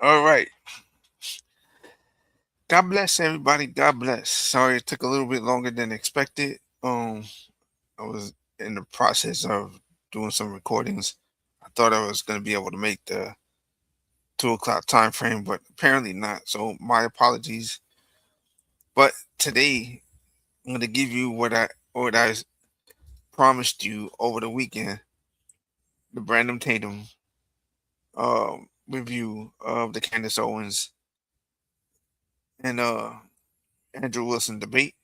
All right. God bless everybody. God bless. Sorry it took a little bit longer than expected. I was in the process of doing some recordings. I thought I was going to be able to make the 2 o'clock time frame, but apparently not. So my apologies. But today I'm going to give you what I promised you over the weekend: the Brandon Tatum review of the Candace Owens and Andrew Wilson debate.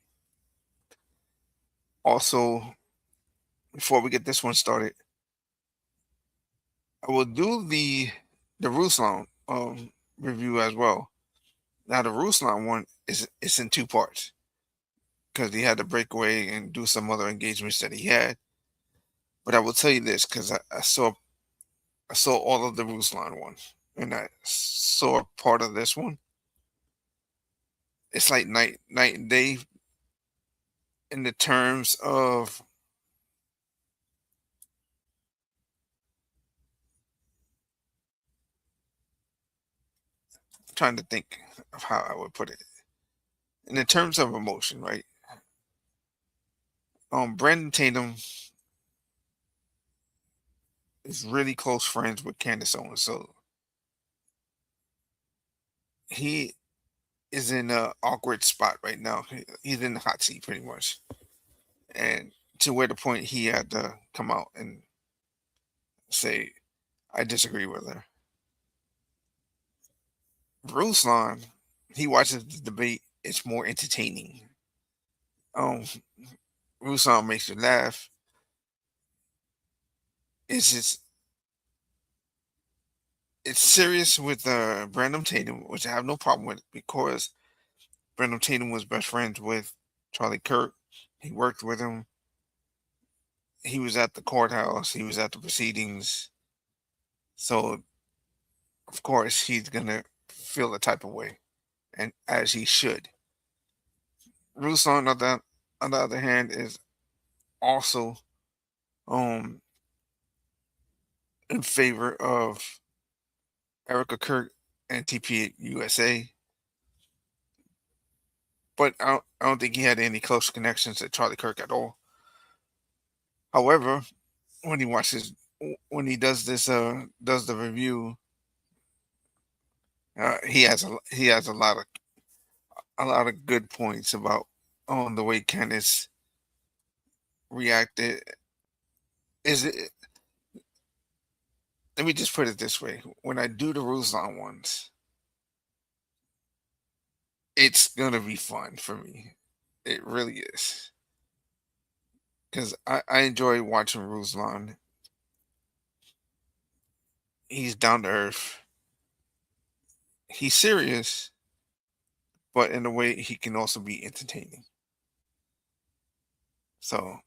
Also, before we get this one started, I will do the Ruslan review as well. Now the Ruslan one is in 2 parts because he had to break away and do some other engagements that he had. But I will tell you this because I saw all of the Ruslan one and I saw part of this one. It's like night and day in the terms of trying to think of how I would put it. In the terms of emotion, right? Brandon Tatum is really close friends with Candace Owens, so he is in a awkward spot right now. He's in the hot seat pretty much, and to where the point he had to come out and say, "I disagree with her." Ruslan, he watches the debate. It's more entertaining. Um, Ruslan makes you laugh. It's just it's serious with Brandon Tatum, which I have no problem with because Brandon Tatum was best friends with Charlie Kirk. He worked with him. He was at the courthouse. He was at the proceedings. So of course he's gonna feel the type of way, and as he should. Ruslan, on the other hand, is also um in favor of Erica Kirk and TP USA, but I don't think he had any close connections to Charlie Kirk at all. However, when he watches when he does this does the review, he has a lot of good points about the way Candace reacted. Is it? Let me just put it this way: when I do the Ruslan ones, it's gonna be fun for me. It really is because I enjoy watching Ruslan. He's down to earth. He's serious, but in a way he can also be entertaining. So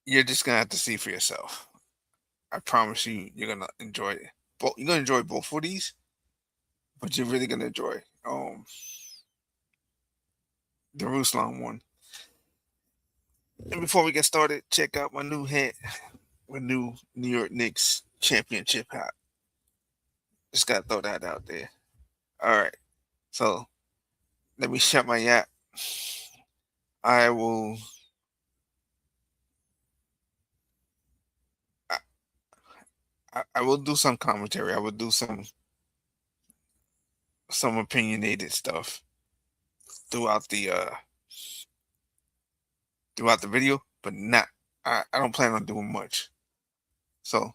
you're just gonna have to see for yourself. I promise you, you're gonna enjoy it. You're gonna enjoy both of these, but you're really gonna enjoy the Ruslan one. And before we get started, check out my new hat, my new New York Knicks championship hat. Just gotta throw that out there. All right, so let me shut my yap. I will. I will do some commentary. I will do some opinionated stuff throughout the video, but not. I don't plan on doing much. So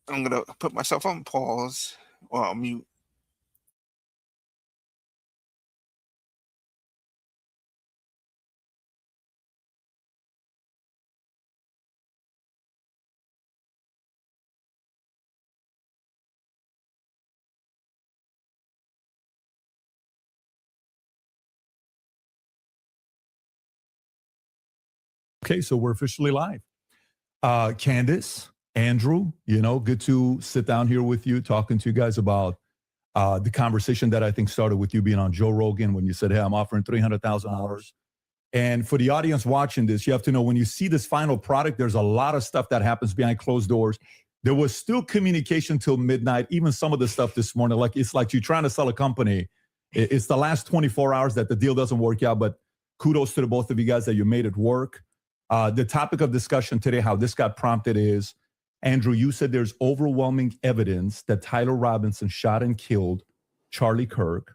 I'm gonna put myself on pause or on mute. Okay, so we're officially live. Candace, Andrew, good to sit down here with you, talking to you guys about the conversation that I think started with you being on Joe Rogan when you said, hey, I'm offering $300,000. And for the audience watching this, you have to know when you see this final product, there's a lot of stuff that happens behind closed doors. There was still communication till midnight, even some of the stuff this morning. It's like you're trying to sell a company. It's the last 24 hours that the deal doesn't work out, but kudos to the both of you guys that you made it work. The topic of discussion today, how this got prompted is, Andrew, you said there's overwhelming evidence that Tyler Robinson shot and killed Charlie Kirk.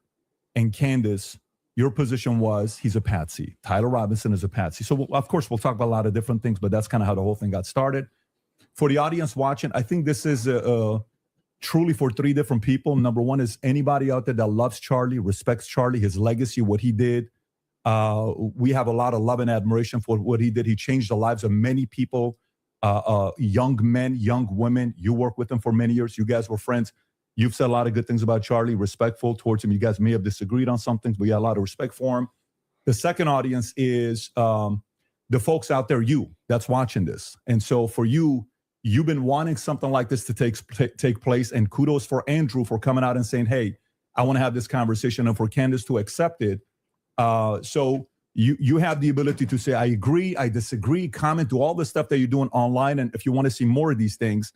And Candace, your position was he's a patsy. Tyler Robinson is a patsy. So, of course, we'll talk about a lot of different things, but that's kind of how the whole thing got started. For the audience watching, I think this is truly for three different people. Number one is anybody out there that loves Charlie, respects Charlie, his legacy, what he did. We have a lot of love and admiration for what he did. He changed the lives of many people, young men, young women. You worked with him for many years. You guys were friends. You've said a lot of good things about Charlie, respectful towards him. You guys may have disagreed on some things, but you had a lot of respect for him. The second audience is the folks out there, you that's watching this. And so for you, you've been wanting something like this to take place. And kudos for Andrew for coming out and saying, hey, I want to have this conversation, and for Candace to accept it. So you have the ability to say, I agree, I disagree, comment, do all the stuff that you're doing online. And if you want to see more of these things,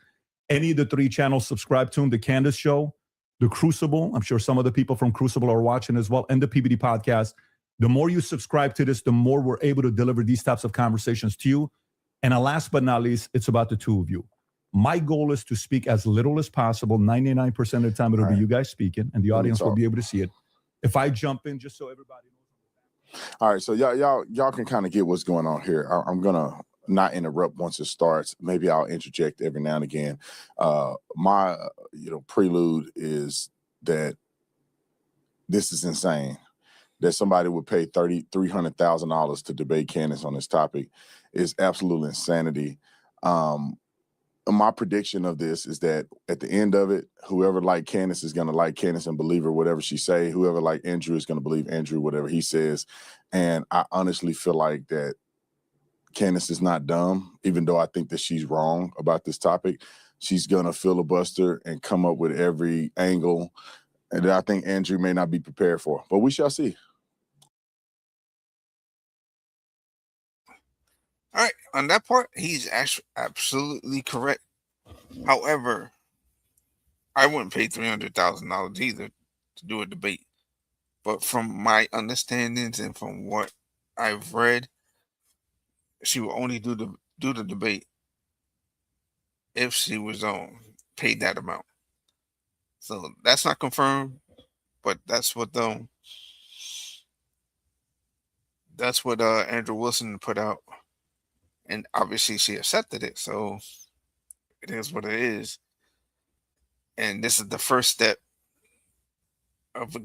any of the three channels, subscribe to them, the Candace Show, the Crucible. I'm sure some of the people from Crucible are watching as well, and the PBD podcast. The more you subscribe to this, the more we're able to deliver these types of conversations to you. And last but not least, it's about the two of you. My goal is to speak as little as possible. 99% of the time, it'll be you guys speaking, and the audience will be able to see it. If I jump in, just so everybody knows. All right, so y'all can kind of get what's going on here. I'm gonna not interrupt once it starts. Maybe I'll interject every now and again. My prelude is that this is insane. that somebody would pay $300,000 to debate Candace on this topic is absolute insanity. My prediction of this is that at the end of it, whoever like Candace is going to like Candace and believe her whatever she say. Whoever like Andrew is going to believe Andrew whatever he says. And I honestly feel like that Candace is not dumb, even though I think that she's wrong about this topic. She's going to filibuster and come up with every angle that I think Andrew may not be prepared for. But we shall see. All right, on that part, he's actually absolutely correct. However, I wouldn't pay $300,000 either to do a debate. But from my understandings and from what I've read, she will only do the debate if she was paid that amount. So that's not confirmed, but that's what Andrew Wilson put out, and obviously she accepted it. So it is what it is, and this is the first step of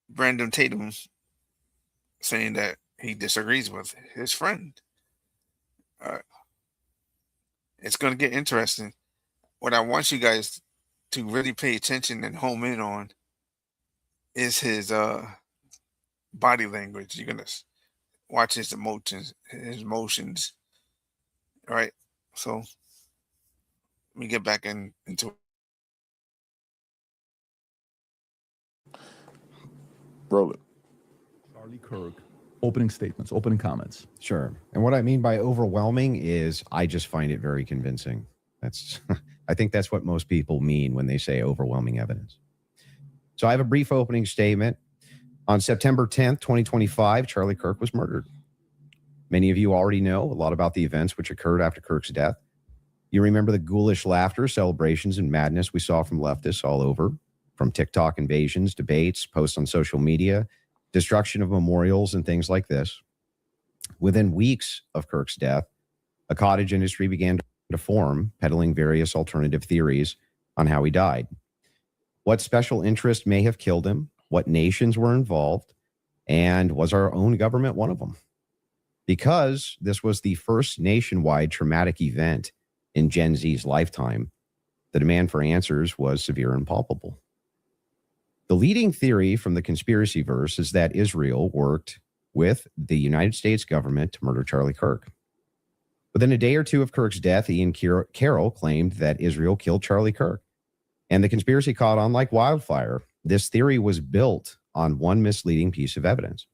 Brandon Tatum saying that he disagrees with his friend. Uh, it's going to get interesting. What I want you guys to really pay attention and home in on is his body language. You're gonna watch his emotions. All right. So let me get back into it. Roll it. Charlie Kirk, opening statements, opening comments. Sure. And what I mean by overwhelming is I just find it very convincing. I think that's what most people mean when they say overwhelming evidence. So I have a brief opening statement. On September 10th, 2025, Charlie Kirk was murdered. Many of you already know a lot about the events which occurred after Kirk's death. You remember the ghoulish laughter, celebrations, and madness we saw from leftists all over, from TikTok invasions, debates, posts on social media, destruction of memorials, and things like this. Within weeks of Kirk's death, a cottage industry began to form, peddling various alternative theories on how he died. What special interest may have killed him, what nations were involved, and was our own government one of them? Because this was the first nationwide traumatic event in Gen Z's lifetime, the demand for answers was severe and palpable. The leading theory from the conspiracy verse is that Israel worked with the United States government to murder Charlie Kirk. Within a day or two of Kirk's death, Ian Carroll claimed that Israel killed Charlie Kirk, and the conspiracy caught on like wildfire. This theory was built on one misleading piece of evidence,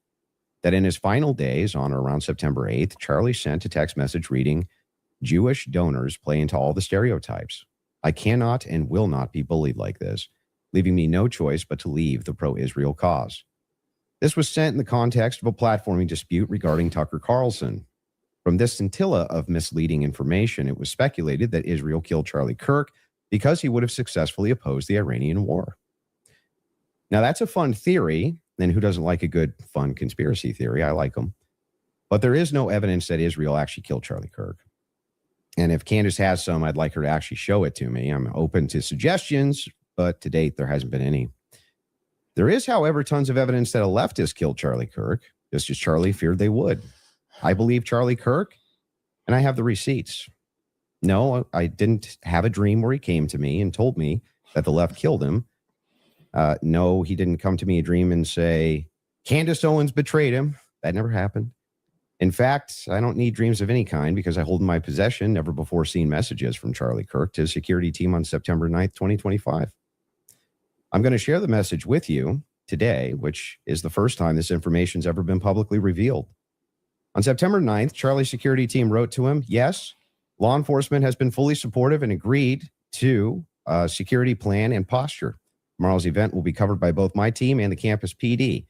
that in his final days, on or around September 8th, Charlie sent a text message reading, "Jewish donors play into all the stereotypes. I cannot and will not be bullied like this, leaving me no choice but to leave the pro-Israel cause." This was sent in the context of a platforming dispute regarding Tucker Carlson. From this scintilla of misleading information, it was speculated that Israel killed Charlie Kirk because he would have successfully opposed the Iranian war. Now, that's a fun theory, and who doesn't like a good, fun conspiracy theory? I like them. But there is no evidence that Israel actually killed Charlie Kirk. And if Candace has some, I'd like her to actually show it to me. I'm open to suggestions, but to date, there hasn't been any. There is, however, tons of evidence that a leftist killed Charlie Kirk, just as Charlie feared they would. I believe Charlie Kirk, and I have the receipts. No, I didn't have a dream where he came to me and told me that the left killed him. No, he didn't come to me a dream and say, Candace Owens betrayed him. That never happened. In fact, I don't need dreams of any kind because I hold in my possession never before seen messages from Charlie Kirk to his security team on September 9th, 2025. I'm going to share the message with you today, which is the first time this information's ever been publicly revealed. On September 9th, Charlie's security team wrote to him, yes, law enforcement has been fully supportive and agreed to a security plan and posture. Tomorrow's event will be covered by both my team and the campus PD.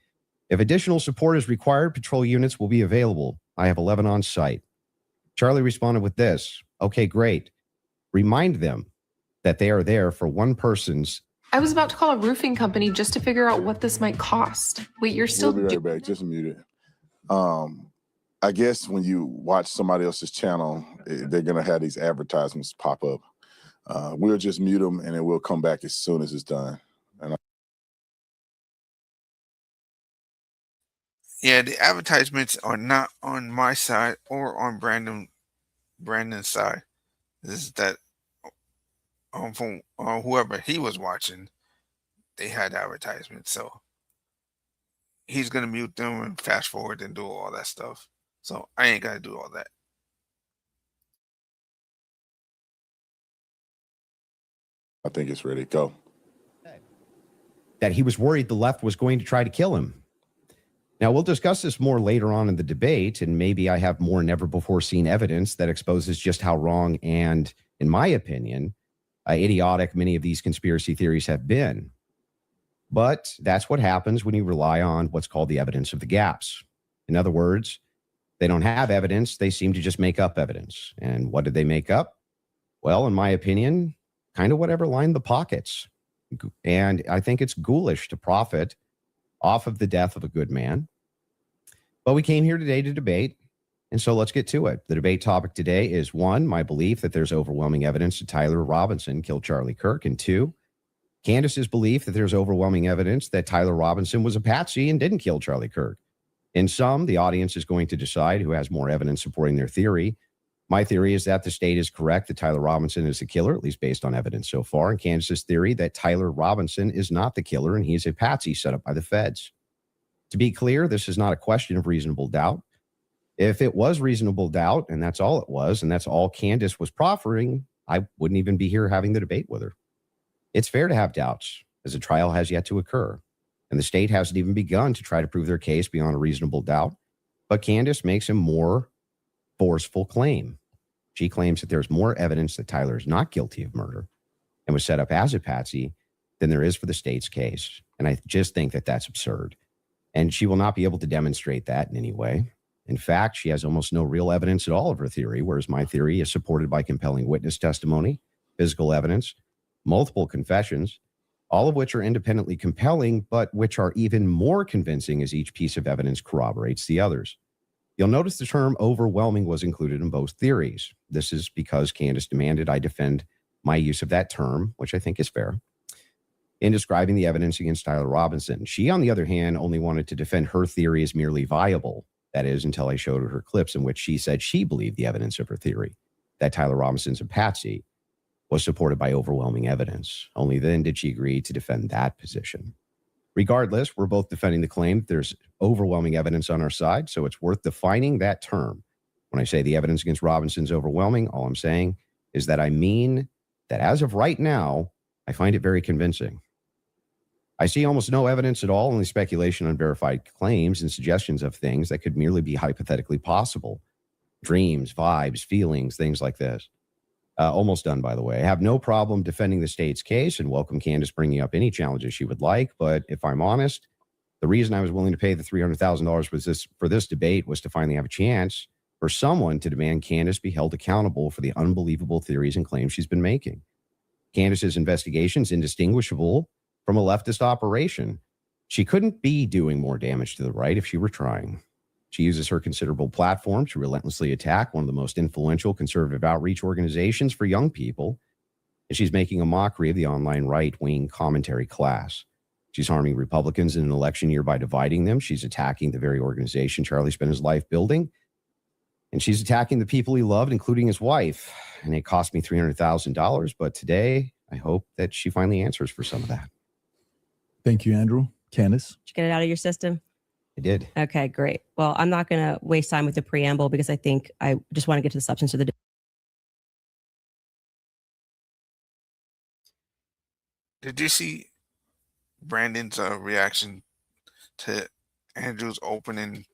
If additional support is required, patrol units will be available. I have 11 on site. Charlie responded with this. Okay, great. Remind them that they are there for one person's. I was about to call a roofing company just to figure out what this might cost. Wait, you're still... We'll be right back. Just mute it. I guess when you watch somebody else's channel, they're going to have these advertisements pop up. We'll just mute them and then we'll come back as soon as it's done. Yeah, the advertisements are not on my side or on Brandon's side. This is that from whoever he was watching, they had advertisements. So he's gonna mute them and fast forward and do all that stuff. So I ain't gotta do all that. I think it's ready. Go. That he was worried the left was going to try to kill him. Now, we'll discuss this more later on in the debate, and maybe I have more never before seen evidence that exposes just how wrong and, in my opinion, idiotic many of these conspiracy theories have been. But that's what happens when you rely on what's called the evidence of the gaps. In other words, they don't have evidence. They seem to just make up evidence. And what did they make up? Well, in my opinion, kind of whatever lined the pockets. And I think it's ghoulish to profit off of the death of a good man. But we came here today to debate, and so let's get to it. The debate topic today is, one, my belief that there's overwhelming evidence that Tyler Robinson killed Charlie Kirk, and two, Candace's belief that there's overwhelming evidence that Tyler Robinson was a patsy and didn't kill Charlie Kirk. In sum, the audience is going to decide who has more evidence supporting their theory. My theory is that the state is correct that Tyler Robinson is the killer, at least based on evidence so far, and Candace's theory that Tyler Robinson is not the killer and he's a patsy set up by the feds. To be clear, this is not a question of reasonable doubt. If it was reasonable doubt, and that's all it was, and that's all Candace was proffering, I wouldn't even be here having the debate with her. It's fair to have doubts, as a trial has yet to occur, and the state hasn't even begun to try to prove their case beyond a reasonable doubt. But Candace makes a more forceful claim. She claims that there's more evidence that Tyler is not guilty of murder and was set up as a patsy than there is for the state's case. And I just think that that's absurd. And she will not be able to demonstrate that in any way. In fact, she has almost no real evidence at all of her theory, whereas my theory is supported by compelling witness testimony, physical evidence, multiple confessions, all of which are independently compelling, but which are even more convincing as each piece of evidence corroborates the others. You'll notice the term overwhelming was included in both theories. This is because Candace demanded I defend my use of that term, which I think is fair, in describing the evidence against Tyler Robinson. She, on the other hand, only wanted to defend her theory as merely viable. That is, until I showed her clips in which she said she believed the evidence of her theory, that Tyler Robinson's a patsy, was supported by overwhelming evidence. Only then did she agree to defend that position. Regardless, we're both defending the claim that there's overwhelming evidence on our side, so it's worth defining that term. When I say the evidence against Robinson's overwhelming, all I'm saying is that I mean that as of right now, I find it very convincing. I see almost no evidence at all, only speculation on verified claims and suggestions of things that could merely be hypothetically possible. Dreams, vibes, feelings, things like this. Almost done, by the way. I have no problem defending the state's case and welcome Candace bringing up any challenges she would like. But if I'm honest, the reason I was willing to pay the $300,000 for this debate was to finally have a chance for someone to demand Candace be held accountable for the unbelievable theories and claims she's been making. Candace's investigation is indistinguishable from a leftist operation. She couldn't be doing more damage to the right if she were trying. She uses her considerable platform to relentlessly attack one of the most influential conservative outreach organizations for young people, and she's making a mockery of the online right-wing commentary class. She's harming Republicans in an election year by dividing them. She's attacking the very organization Charlie spent his life building, and she's attacking the people he loved, including his wife. And it cost me $300,000, but today I hope that she finally answers for some of that. Thank you, Andrew. Candace? Did you get it out of your system? I did. Okay, great. Well, I'm not going to waste time with the preamble because I think I just want to get to the substance of the Did you see Brandon's reaction to Andrew's opening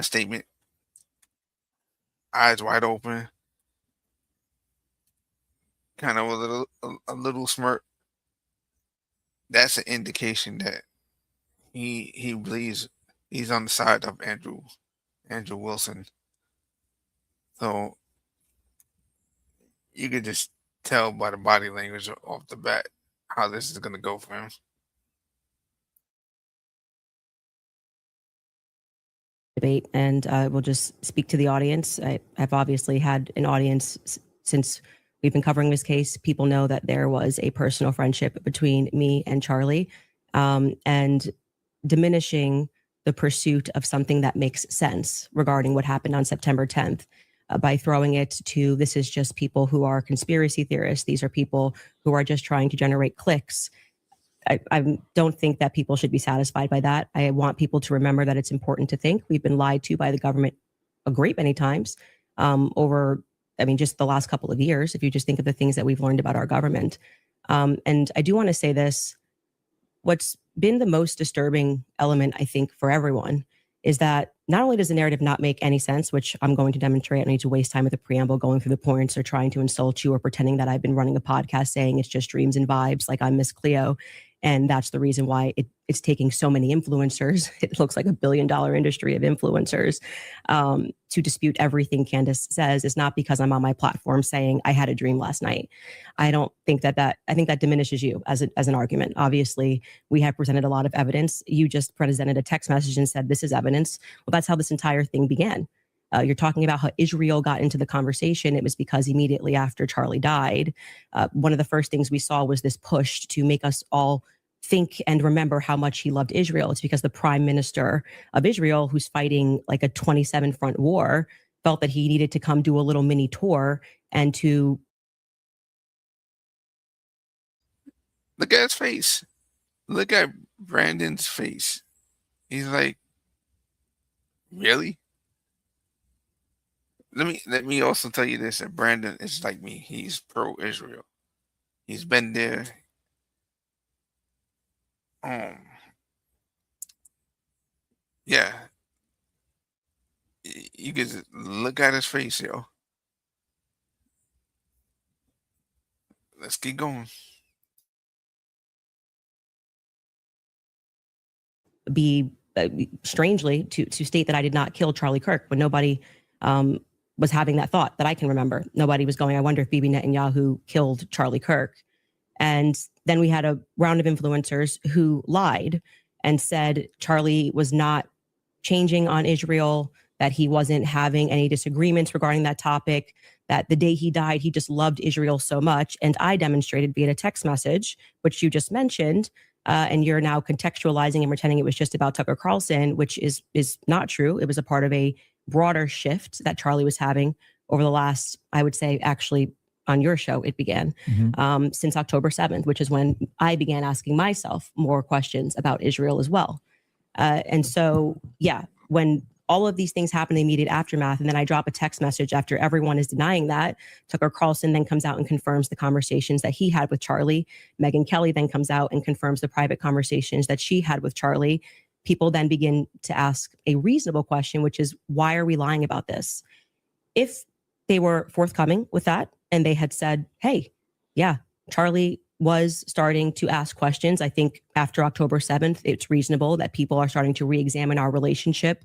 statement? Eyes wide open, kind of a little smirk. That's an indication that he believes he's on the side of Andrew Wilson. So you could just tell by the body language off the bat how this is going to go for him. debate, and we'll just speak to the audience. I've obviously had an audience since we've been covering this case, people know that there was a personal friendship between me and Charlie, and diminishing the pursuit of something that makes sense regarding what happened on September 10th by throwing it to this is just people who are conspiracy theorists. These are people who are just trying to generate clicks. I don't think that people should be satisfied by that. I want people to remember that it's important to think. We've been lied to by the government a great many times over, just the last couple of years, if you just think of the things that we've learned about our government. And I do want to say this, what's been the most disturbing element, I think, for everyone is that not only does the narrative not make any sense, which I'm going to demonstrate, I don't need to waste time with the preamble going through the points or trying to insult you or pretending that I've been running a podcast saying it's just dreams and vibes like I'm Miss Cleo. And that's the reason why it's taking so many influencers. It looks like $1 billion industry of influencers to dispute everything Candace says. Is not because I'm on my platform saying I had a dream last night. I don't think I think that diminishes you as an argument. Obviously, we have presented a lot of evidence. You just presented a text message and said this is evidence. Well, that's how this entire thing began. You're talking about how Israel got into the conversation. It was because immediately after Charlie died, one of the first things we saw was this push to make us all think and remember how much he loved Israel. It's because the prime minister of Israel, who's fighting like a 27 front war, felt that he needed to come do a little mini tour and to Look at his face. Look at Brandon's face. He's like, really? Let me also tell you this, that Brandon is like me. He's pro-Israel. He's been there. Yeah. You can just look at his face, yo. Let's keep going. be strangely to state that I did not kill Charlie Kirk when nobody was having that thought that I can remember. Nobody was going, I wonder if Bibi Netanyahu killed Charlie Kirk. And then we had a round of influencers who lied and said Charlie was not changing on Israel, that he wasn't having any disagreements regarding that topic, that the day he died, he just loved Israel so much. And I demonstrated via a text message, which you just mentioned, and you're now contextualizing and pretending it was just about Tucker Carlson, which is not true. It was a part of a broader shift that Charlie was having over the last, I would say, actually on your show, it began since October 7th, which is when I began asking myself more questions about Israel as well. And so, yeah, when all of these things happen in the immediate aftermath, and then I drop a text message after everyone is denying that, Tucker Carlson then comes out and confirms the conversations that he had with Charlie. Megyn Kelly then comes out and confirms the private conversations that she had with Charlie. People then begin to ask a reasonable question, which is, why are we lying about this? If they were forthcoming with that and they had said, hey, yeah, Charlie was starting to ask questions. I think after October 7th, it's reasonable that people are starting to re-examine our relationship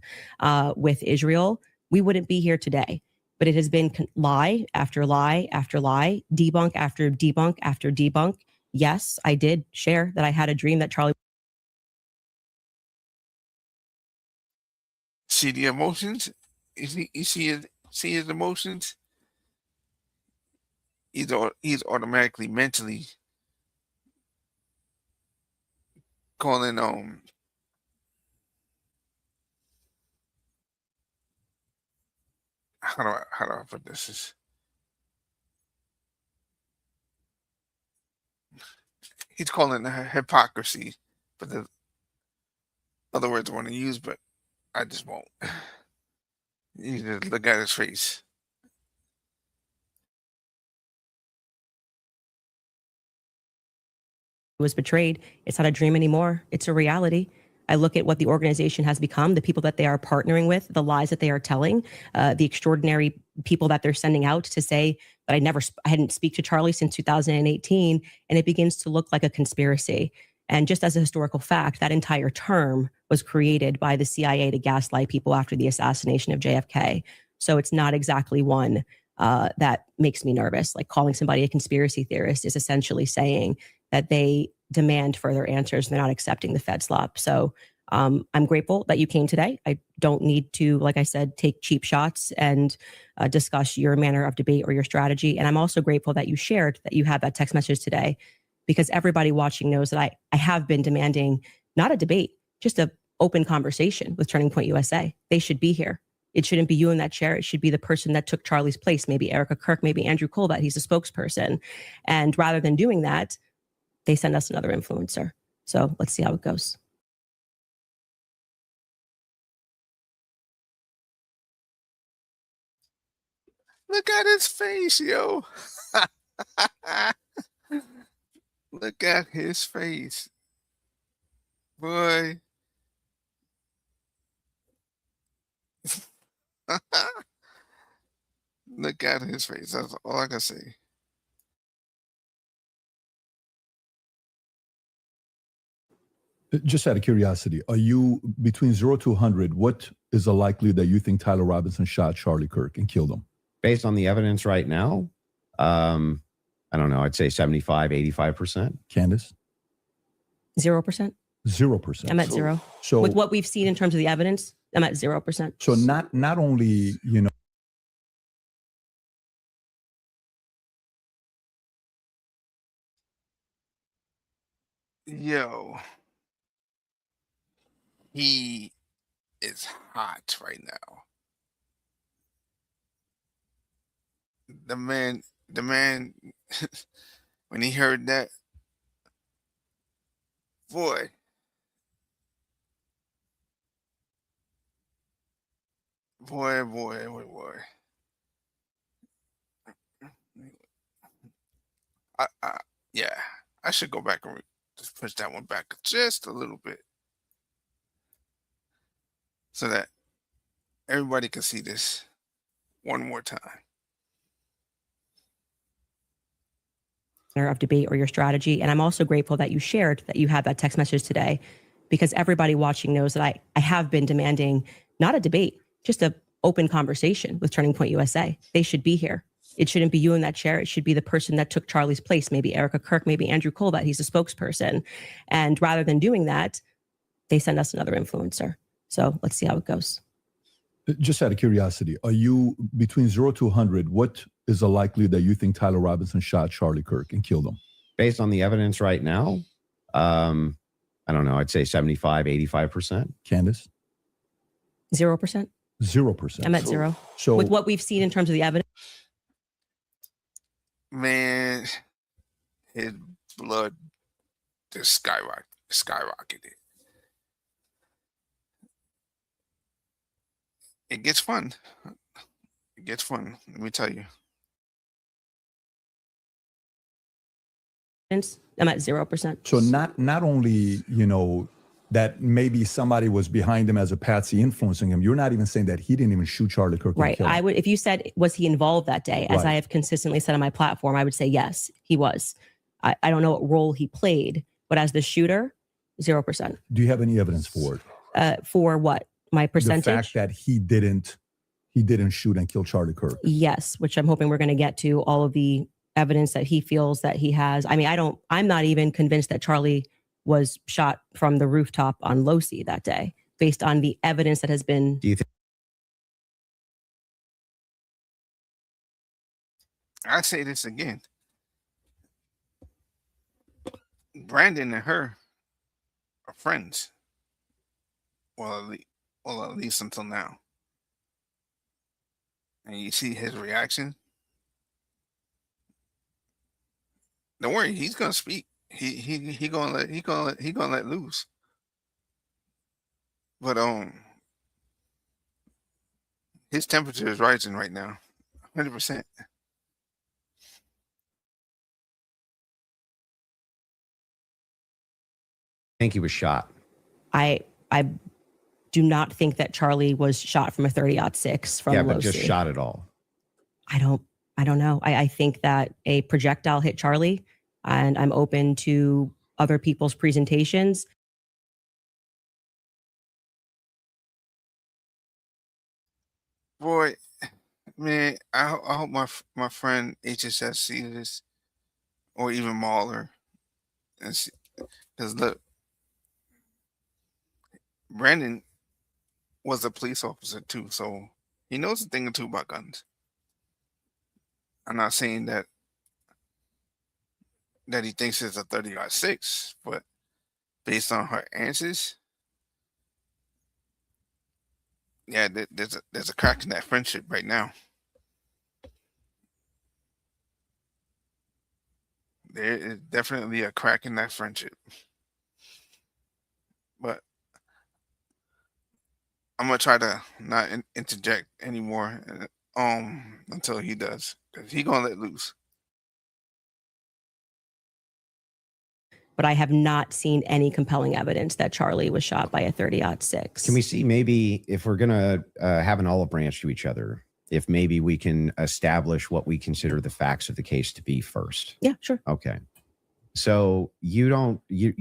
with Israel. We wouldn't be here today. But it has been lie after lie after lie, debunk after debunk after debunk. Yes, I did share that I had a dream that Charlie. See the emotions? You see his emotions? He's automatically mentally calling how do I put this? He's calling it hypocrisy, but the other words I want to use, but I just won't. You just look at his face. Was betrayed. It's not a dream anymore. It's a reality. I look at what the organization has become, the people that they are partnering with, the lies that they are telling, the extraordinary people that they're sending out to say that I hadn't speak to Charlie since 2018, and it begins to look like a conspiracy. And just as a historical fact, that entire term was created by the CIA to gaslight people after the assassination of JFK. So it's not exactly one that makes me nervous. Like calling somebody a conspiracy theorist is essentially saying that they demand further answers and they're not accepting the Fed slop. So I'm grateful that you came today. I don't need to, like I said, take cheap shots and discuss your manner of debate or your strategy. And I'm also grateful that you shared that you had that text message today, because everybody watching knows that I have been demanding not a debate, just a open conversation with Turning Point USA. They should be here. It shouldn't be you in that chair. It should be the person that took Charlie's place, maybe Erica Kirk, maybe Andrew Colbert. He's a spokesperson. And rather than doing that, they send us another influencer. So let's see how it goes. Look at his face, yo. Look at his face. Boy. Look at his face. That's all I can say. Just out of curiosity, are you between 0 to 100? What is the likelihood that you think Tyler Robinson shot Charlie Kirk and killed him? Based on the evidence right now, I don't know. I'd say 75, 85%. Candace? 0%. 0%. I'm at 0. So with what we've seen in terms of the evidence, I'm at 0%. So not only, you know, Yo. He is hot right now. The man, when he heard that, boy, boy. Yeah, I should go back and just push that one back just a little bit so that everybody can see this one more time. Of debate or your strategy. And I'm also grateful that you shared that you had that text message today, because everybody watching knows that I have been demanding not a debate, just a open conversation with Turning Point USA. They should be here. It shouldn't be you in that chair. It should be the person that took Charlie's place, maybe Erica Kirk, maybe Andrew Colbert. He's a spokesperson. And rather than doing that, they send us another influencer. So let's see how it goes. just out of curiosity, are you between 0 to 100? What is the likelihood that you think Tyler Robinson shot Charlie Kirk and killed him? Based on the evidence right now, I don't know. I'd say 75, 85%. Candace? 0%. 0%. I'm at 0. So with what we've seen in terms of the evidence. Man, his blood just skyrocketed. It gets fun. It gets fun. Let me tell you. I'm at 0%. So not only, you know, that maybe somebody was behind him as a patsy influencing him. You're not even saying that he didn't even shoot Charlie Kirk. Right. I would, if you said, was he involved that day? As Right. I have consistently said on my platform, I would say, yes, he was. I don't know what role he played, but as the shooter, 0%. Do you have any evidence for it? For what? My percentage? The fact that he didn't shoot and kill Charlie Kirk. Yes, which I'm hoping we're going to get to all of the evidence that he feels that he has. I mean, I'm not even convinced that Charlie was shot from the rooftop on Losi that day, based on the evidence that has been. Do you think? I say this again. Brandon and her are friends. Well, at least until now. And you see his reaction. Don't worry, he's gonna speak. He gonna let loose. But his temperature is rising right now, 100%. I think he was shot. I do not think that Charlie was shot from a 30-06 from Yeah, Losi. but just shot at all. I don't know. I think that a projectile hit Charlie, and I'm open to other people's presentations. Boy, man, I hope my friend HSS sees this, or even Mahler, and because look, Brandon was a police officer too, so he knows a thing or two about guns. I'm not saying that he thinks it's a 30-06, but based on her answers, yeah, there's a crack in that friendship right now. There is definitely a crack in that friendship. But I'm gonna try to not interject anymore until he does, because he gonna let loose. But I have not seen any compelling evidence that Charlie was shot by a 30-06. Can we see maybe if we're going to have an olive branch to each other, if maybe we can establish what we consider the facts of the case to be first? Yeah, sure. Okay. So you're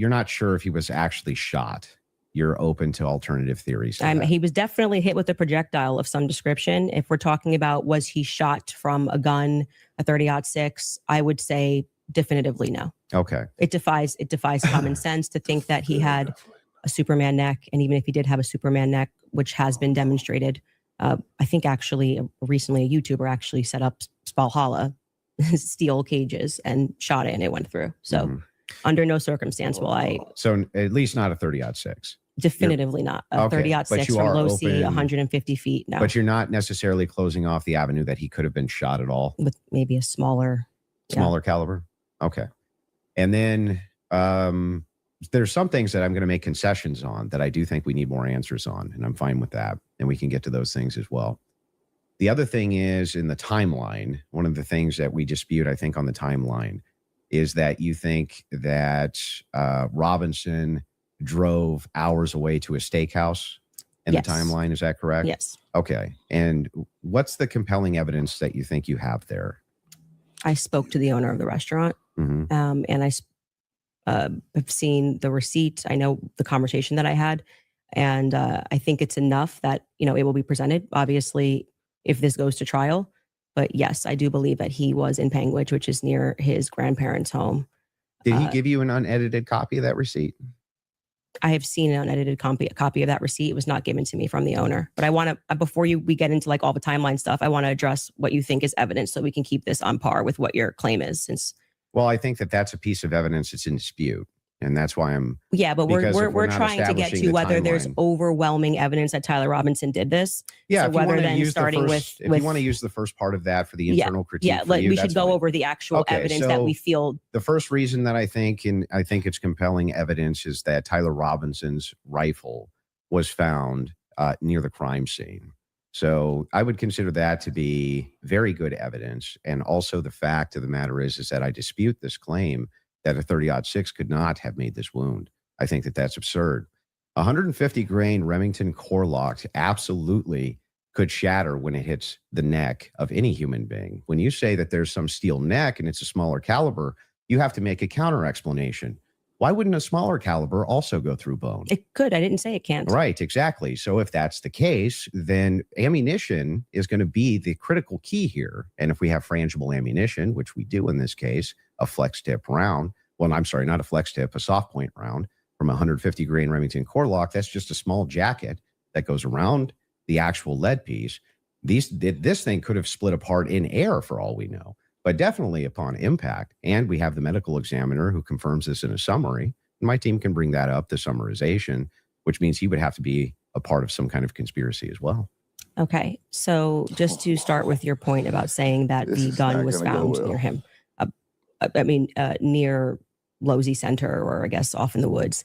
not sure if he was actually shot. You're open to alternative theories. He was definitely hit with a projectile of some description. If we're talking about was he shot from a gun, a 30-06, I would say definitively no. Okay. It defies common sense to think that he had a Superman neck. And even if he did have a Superman neck, which has been demonstrated, I think actually recently a YouTuber actually set up Spalhalla steel cages and shot it and it went through. So under no circumstance will I. So at least not a 30-06. Definitively not. A 30-06 from low sea, 150 feet. No. But you're not necessarily closing off the avenue that he could have been shot at all? With maybe a smaller caliber? Okay. And then there's some things that I'm going to make concessions on that I do think we need more answers on, and I'm fine with that. And we can get to those things as well. The other thing is in the timeline, one of the things that we dispute, I think, on the timeline is that you think that Robinson drove hours away to a steakhouse in the timeline. Is that correct? Yes. Okay. And what's the compelling evidence that you think you have there? I spoke to the owner of the restaurant, and I have seen the receipt. I know the conversation that I had, and I think it's enough that it will be presented. Obviously, if this goes to trial, but yes, I do believe that he was in Panguitch, which is near his grandparents' home. Did he give you an unedited copy of that receipt? I have seen an unedited copy of that receipt. It was not given to me from the owner. But I want to, before we get into like all the timeline stuff, I want to address what you think is evidence so we can keep this on par with what your claim is. Well, I think that that's a piece of evidence that's in dispute. And that's why I'm... Yeah, but we're trying to get to whether there's overwhelming evidence that Tyler Robinson did this. Yeah, so whether then starting if you want to use the first part of that for the internal critique. Yeah, we should go over the actual evidence that we feel. The first reason that I think it's compelling evidence is that Tyler Robinson's rifle was found near the crime scene. So I would consider that to be very good evidence. And also the fact of the matter is that I dispute this claim that a 30-06 could not have made this wound. I think that that's absurd. 150 grain Remington core lock absolutely could shatter when it hits the neck of any human being. When you say that there's some steel neck and it's a smaller caliber, you have to make a counter explanation. Why wouldn't a smaller caliber also go through bone? It could. I didn't say it can't. Right, exactly. So if that's the case, then ammunition is going to be the critical key here. And if we have frangible ammunition, which we do in this case, a flex tip round, well, I'm sorry, not a flex tip, a soft point round from 150 grain Remington core lock, that's just a small jacket that goes around the actual lead piece. This thing could have split apart in air for all we know. But definitely upon impact, and we have the medical examiner who confirms this in a summary. My team can bring that up, the summarization, which means he would have to be a part of some kind of conspiracy as well. Okay. So just to start with your point about saying that the gun was found near him, near Losey Center, or I guess off in the woods.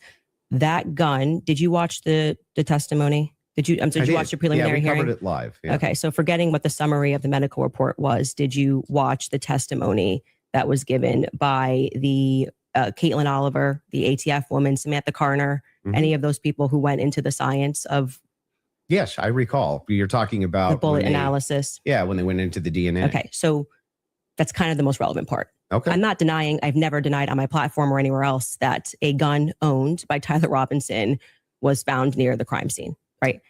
That gun, did you watch the testimony? Did you watch the preliminary hearing? Yeah, we covered it live. Yeah. Okay, so forgetting what the summary of the medical report was, did you watch the testimony that was given by the Caitlin Oliver, the ATF woman, Samantha Carner, any of those people who went into the science of? Yes, I recall. You're talking about the bullet analysis. Yeah, when they went into the DNA. Okay, so that's kind of the most relevant part. Okay. I'm not denying, I've never denied on my platform or anywhere else that a gun owned by Tyler Robinson was found near the crime scene. Right.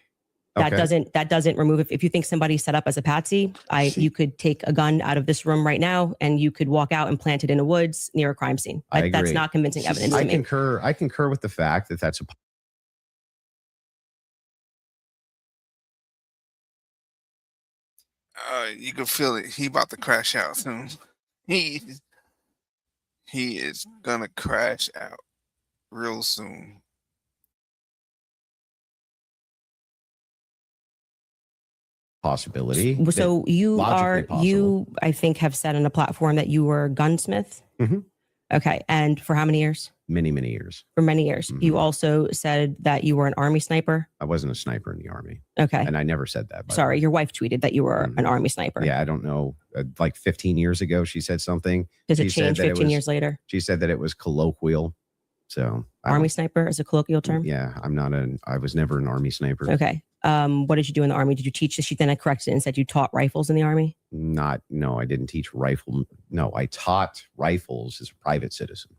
That doesn't remove if you think somebody set up as a patsy, you could take a gun out of this room right now and you could walk out and plant it in the woods near a crime scene. That's not convincing evidence. I concur with the fact that that's a You can feel it. He about to crash out soon. He he is gonna crash out real soon. Possibility. So you logically are possible. you I think have said on a platform that you were a gunsmith. Mhm. Okay, and for how many years? Many, many years. For many years. Mhm. You also said that you were an Army sniper. I wasn't a sniper in the Army. Okay. And I never said that. By the Sorry, way. your wife tweeted that you were an Army sniper. Yeah, I don't know. Like 15 years ago, she said something. Does it She said change that it 15 was- years later? She said that it was colloquial. So Army sniper is a colloquial term? Yeah, I was never an Army sniper. Okay. What did you do in the Army? Did you teach? She then I corrected it and said you taught rifles in the Army? No, I didn't teach rifle. No, I taught rifles as a private citizen.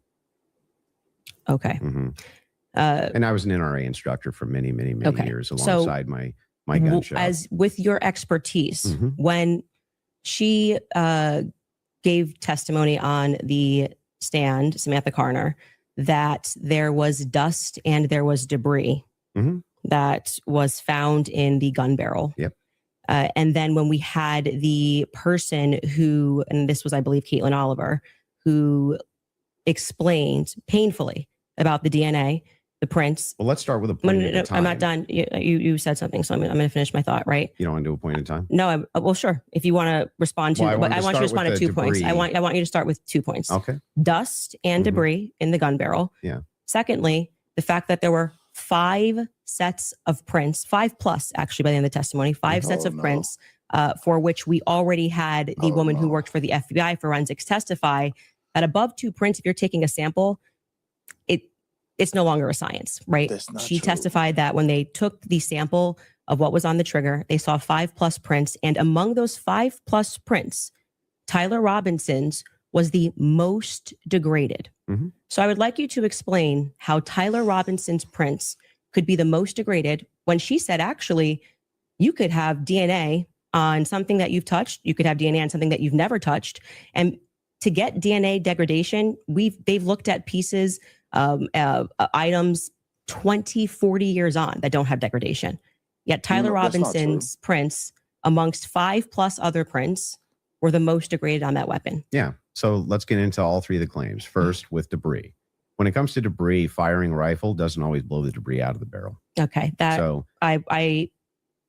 Okay. Mm-hmm. And I was an NRA instructor for many, many, many years alongside my gun shop. As with your expertise, when she gave testimony on the stand, Samantha Carner, that there was dust and there was debris that was found in the gun barrel. Yep. And then when we had the person who, and this was, I believe, Caitlin Oliver, who explained painfully about the DNA, the prints. Well, let's start with a point at a time. I'm not done. You said something, so I'm going to finish my thought, right? You don't want to do a point in time? No, well, sure. If you want to respond to, but I want you to respond to 2 points. I want you to start with 2 points. Okay. Dust and debris in the gun barrel. Yeah. Secondly, the fact that there were 5 sets of prints, 5+ actually by the end of the testimony, 5 sets of prints for which we already had the woman who worked for the FBI forensics testify that above 2 prints, if you're taking a sample, it's no longer a science, right? She testified that when they took the sample of what was on the trigger, they saw 5+ prints. And among those 5+ prints, Tyler Robinson's was the most degraded. So I would like you to explain how Tyler Robinson's prints could be the most degraded when she said, actually, you could have DNA on something that you've touched. You could have DNA on something that you've never touched. And to get DNA degradation, they've looked at pieces, items 20, 40 years on that don't have degradation. Yet Tyler Robinson's prints, amongst 5+ other prints, were the most degraded on that weapon. Yeah. So let's get into all 3 of the claims. First, with debris. When it comes to debris, firing rifle doesn't always blow the debris out of the barrel. Okay.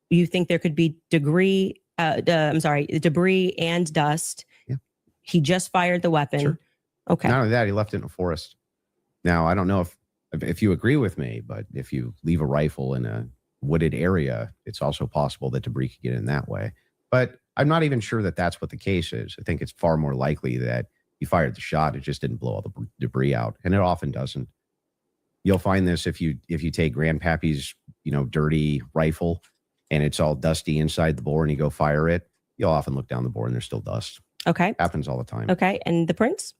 You think there could be debris and dust. Yeah. He just fired the weapon. Sure. Okay. Not only that, he left it in a forest. Now, I don't know if you agree with me, but if you leave a rifle in a wooded area, it's also possible that debris could get in that way. But I'm not even sure that that's what the case is. I think it's far more likely that you fired the shot, it just didn't blow all the debris out, and it often doesn't. You'll find this if you take Grandpappy's dirty rifle and it's all dusty inside the bore and you go fire it, you'll often look down the bore and there's still dust. Okay. Happens all the time. Okay. And the prints?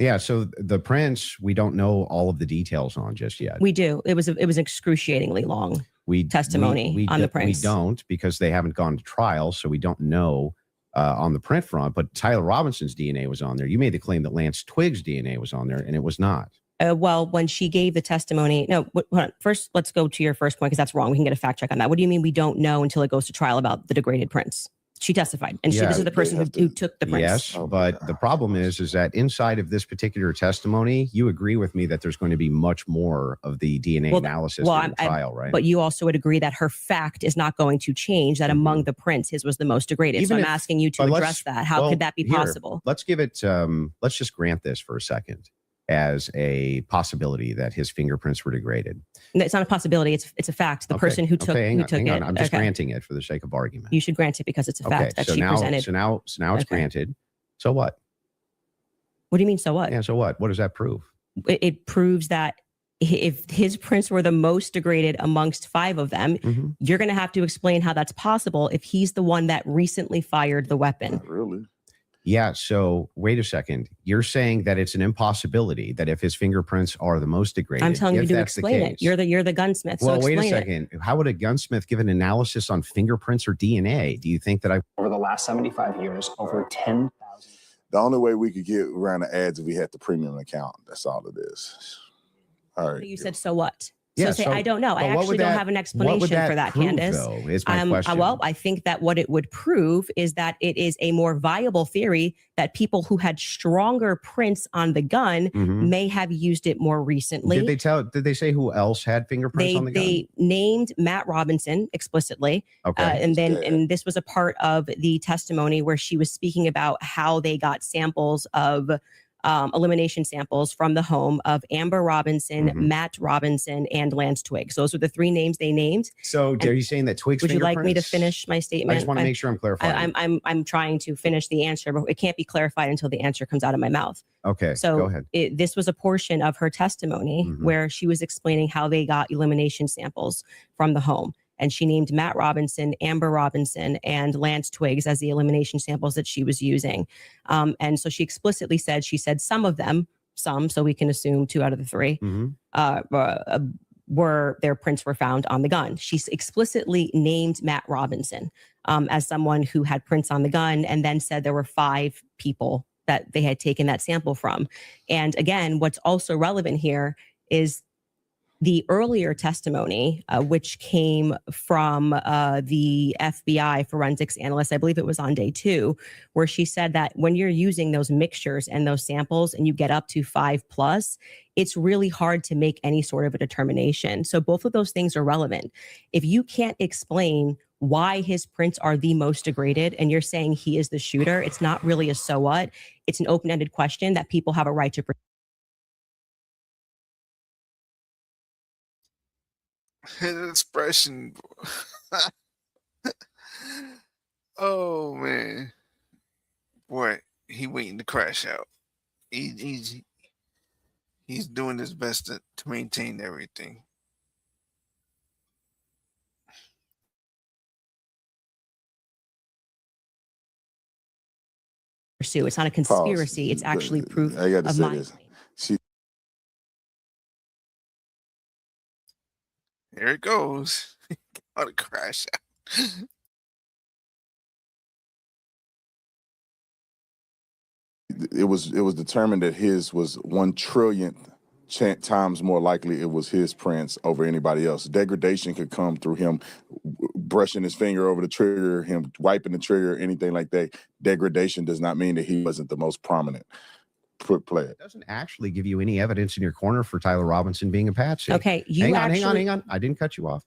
Yeah, so the prints, we don't know all of the details on just yet. We do. It was excruciatingly long testimony on the prints. We don't, because they haven't gone to trial, so we don't know on the print front. But Tyler Robinson's DNA was on there. You made the claim that Lance Twiggs' DNA was on there, and it was not. Well, when she gave the testimony, no, hold on. First, let's go to your first point, because that's wrong. We can get a fact check on that. What do you mean we don't know until it goes to trial about the degraded prints? She testified, and this is the person who took the prints. Yes, but the problem is that inside of this particular testimony, you agree with me that there's going to be much more of the DNA analysis in the trial, right? But you also would agree that her fact is not going to change, that among the prints, his was the most degraded. So I'm asking you to address that. How could that be possible? Let's give it, let's just grant this for a second as a possibility that his fingerprints were degraded. It's not a possibility. It's a fact. The person who took it. I'm just granting it for the sake of argument. You should grant it because it's a fact that she presented. So now it's granted. So what? What do you mean, so what? Yeah, so what? What does that prove? It proves that if his prints were the most degraded amongst 5 of them, you're going to have to explain how that's possible if he's the one that recently fired the weapon. Not really. Yeah. So wait a second. You're saying that it's an impossibility that if his fingerprints are the most degraded. I'm telling you to explain it. You're the gunsmith. Well, so wait a second. How would a gunsmith give an analysis on fingerprints or DNA? Do you think that over the last 75 years, over 10,000? The only way we could get around the ads if we had the premium account. That's all it is. All right. You said, so what? So say, I don't know. I actually don't have an explanation for that, prove, Candace. Though, is my question. Well, I think that what it would prove is that it is a more viable theory that people who had stronger prints on the gun may have used it more recently. Did they say who else had fingerprints on the gun? They named Matt Robinson explicitly. Okay. And this was a part of the testimony where she was speaking about how they got samples of elimination samples from the home of Amber Robinson, Matt Robinson, and Lance Twiggs. Those were the three names they named. So are you saying that Twiggs? Would you like me to finish my statement? I just want to make sure I'm clarifying. I'm trying to finish the answer, but it can't be clarified until the answer comes out of my mouth. Okay. So go ahead. This was a portion of her testimony where she was explaining how they got elimination samples from the home. And she named Matt Robinson, Amber Robinson, and Lance Twiggs as the elimination samples that she was using. And so she explicitly said, some of them, so we can assume 2 out of the 3, were their prints were found on the gun. She explicitly named Matt Robinson as someone who had prints on the gun, and then said there were 5 people that they had taken that sample from. And again, what's also relevant here is the earlier testimony, which came from the FBI forensics analyst, I believe it was on day 2, where she said that when you're using those mixtures and those samples and you get up to 5+, it's really hard to make any sort of a determination. So both of those things are relevant. If you can't explain why his prints are the most degraded and you're saying he is the shooter, it's not really a so what. It's an open-ended question that people have a right to. His expression. Oh man, boy, he waiting to crash out. He's doing his best to maintain everything. Pursue. It's not a conspiracy. Pause. It's actually proof I got to of say my. this. She There it goes. Got to crash out. it was determined that his was 1 trillionth times more likely it was his prints over anybody else. Degradation could come through him brushing his finger over the trigger, him wiping the trigger, anything like that. Degradation does not mean that he wasn't the most prominent player. It doesn't actually give you any evidence in your corner for Tyler Robinson being a patsy. Okay, hang on. I didn't cut you off,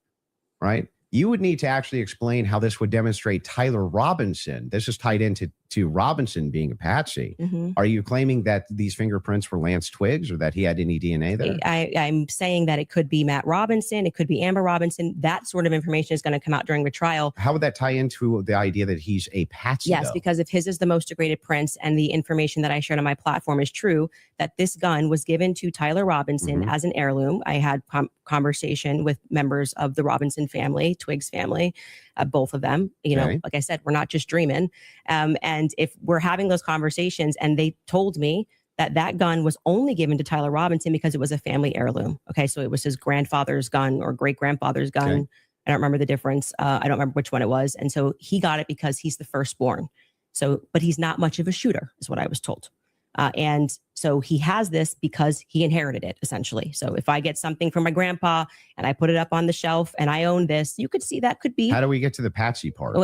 right? You would need to actually explain how this would demonstrate Tyler Robinson. This is tied into Robinson being a patsy. Are you claiming that these fingerprints were Lance Twiggs or that he had any DNA there? I'm saying that it could be Matt Robinson. It could be Amber Robinson. That sort of information is going to come out during the trial. How would that tie into the idea that he's a patsy? Yes, because if his is the most degraded prints and the information that I shared on my platform is true, that this gun was given to Tyler Robinson as an heirloom. I had conversation with members of the Robinson family, Twiggs family, both of them. You know, like I said, we're not just dreaming. And if we're having those conversations and they told me that gun was only given to Tyler Robinson because it was a family heirloom. Okay, so it was his grandfather's gun or great-grandfather's gun. Okay. I don't remember the difference. I don't remember which one it was. And so he got it because he's the firstborn. So, but he's not much of a shooter, is what I was told. And so he has this because he inherited it, essentially. So if I get something from my grandpa and I put it up on the shelf and I own this, you could see that could be. How do we get to the patsy part?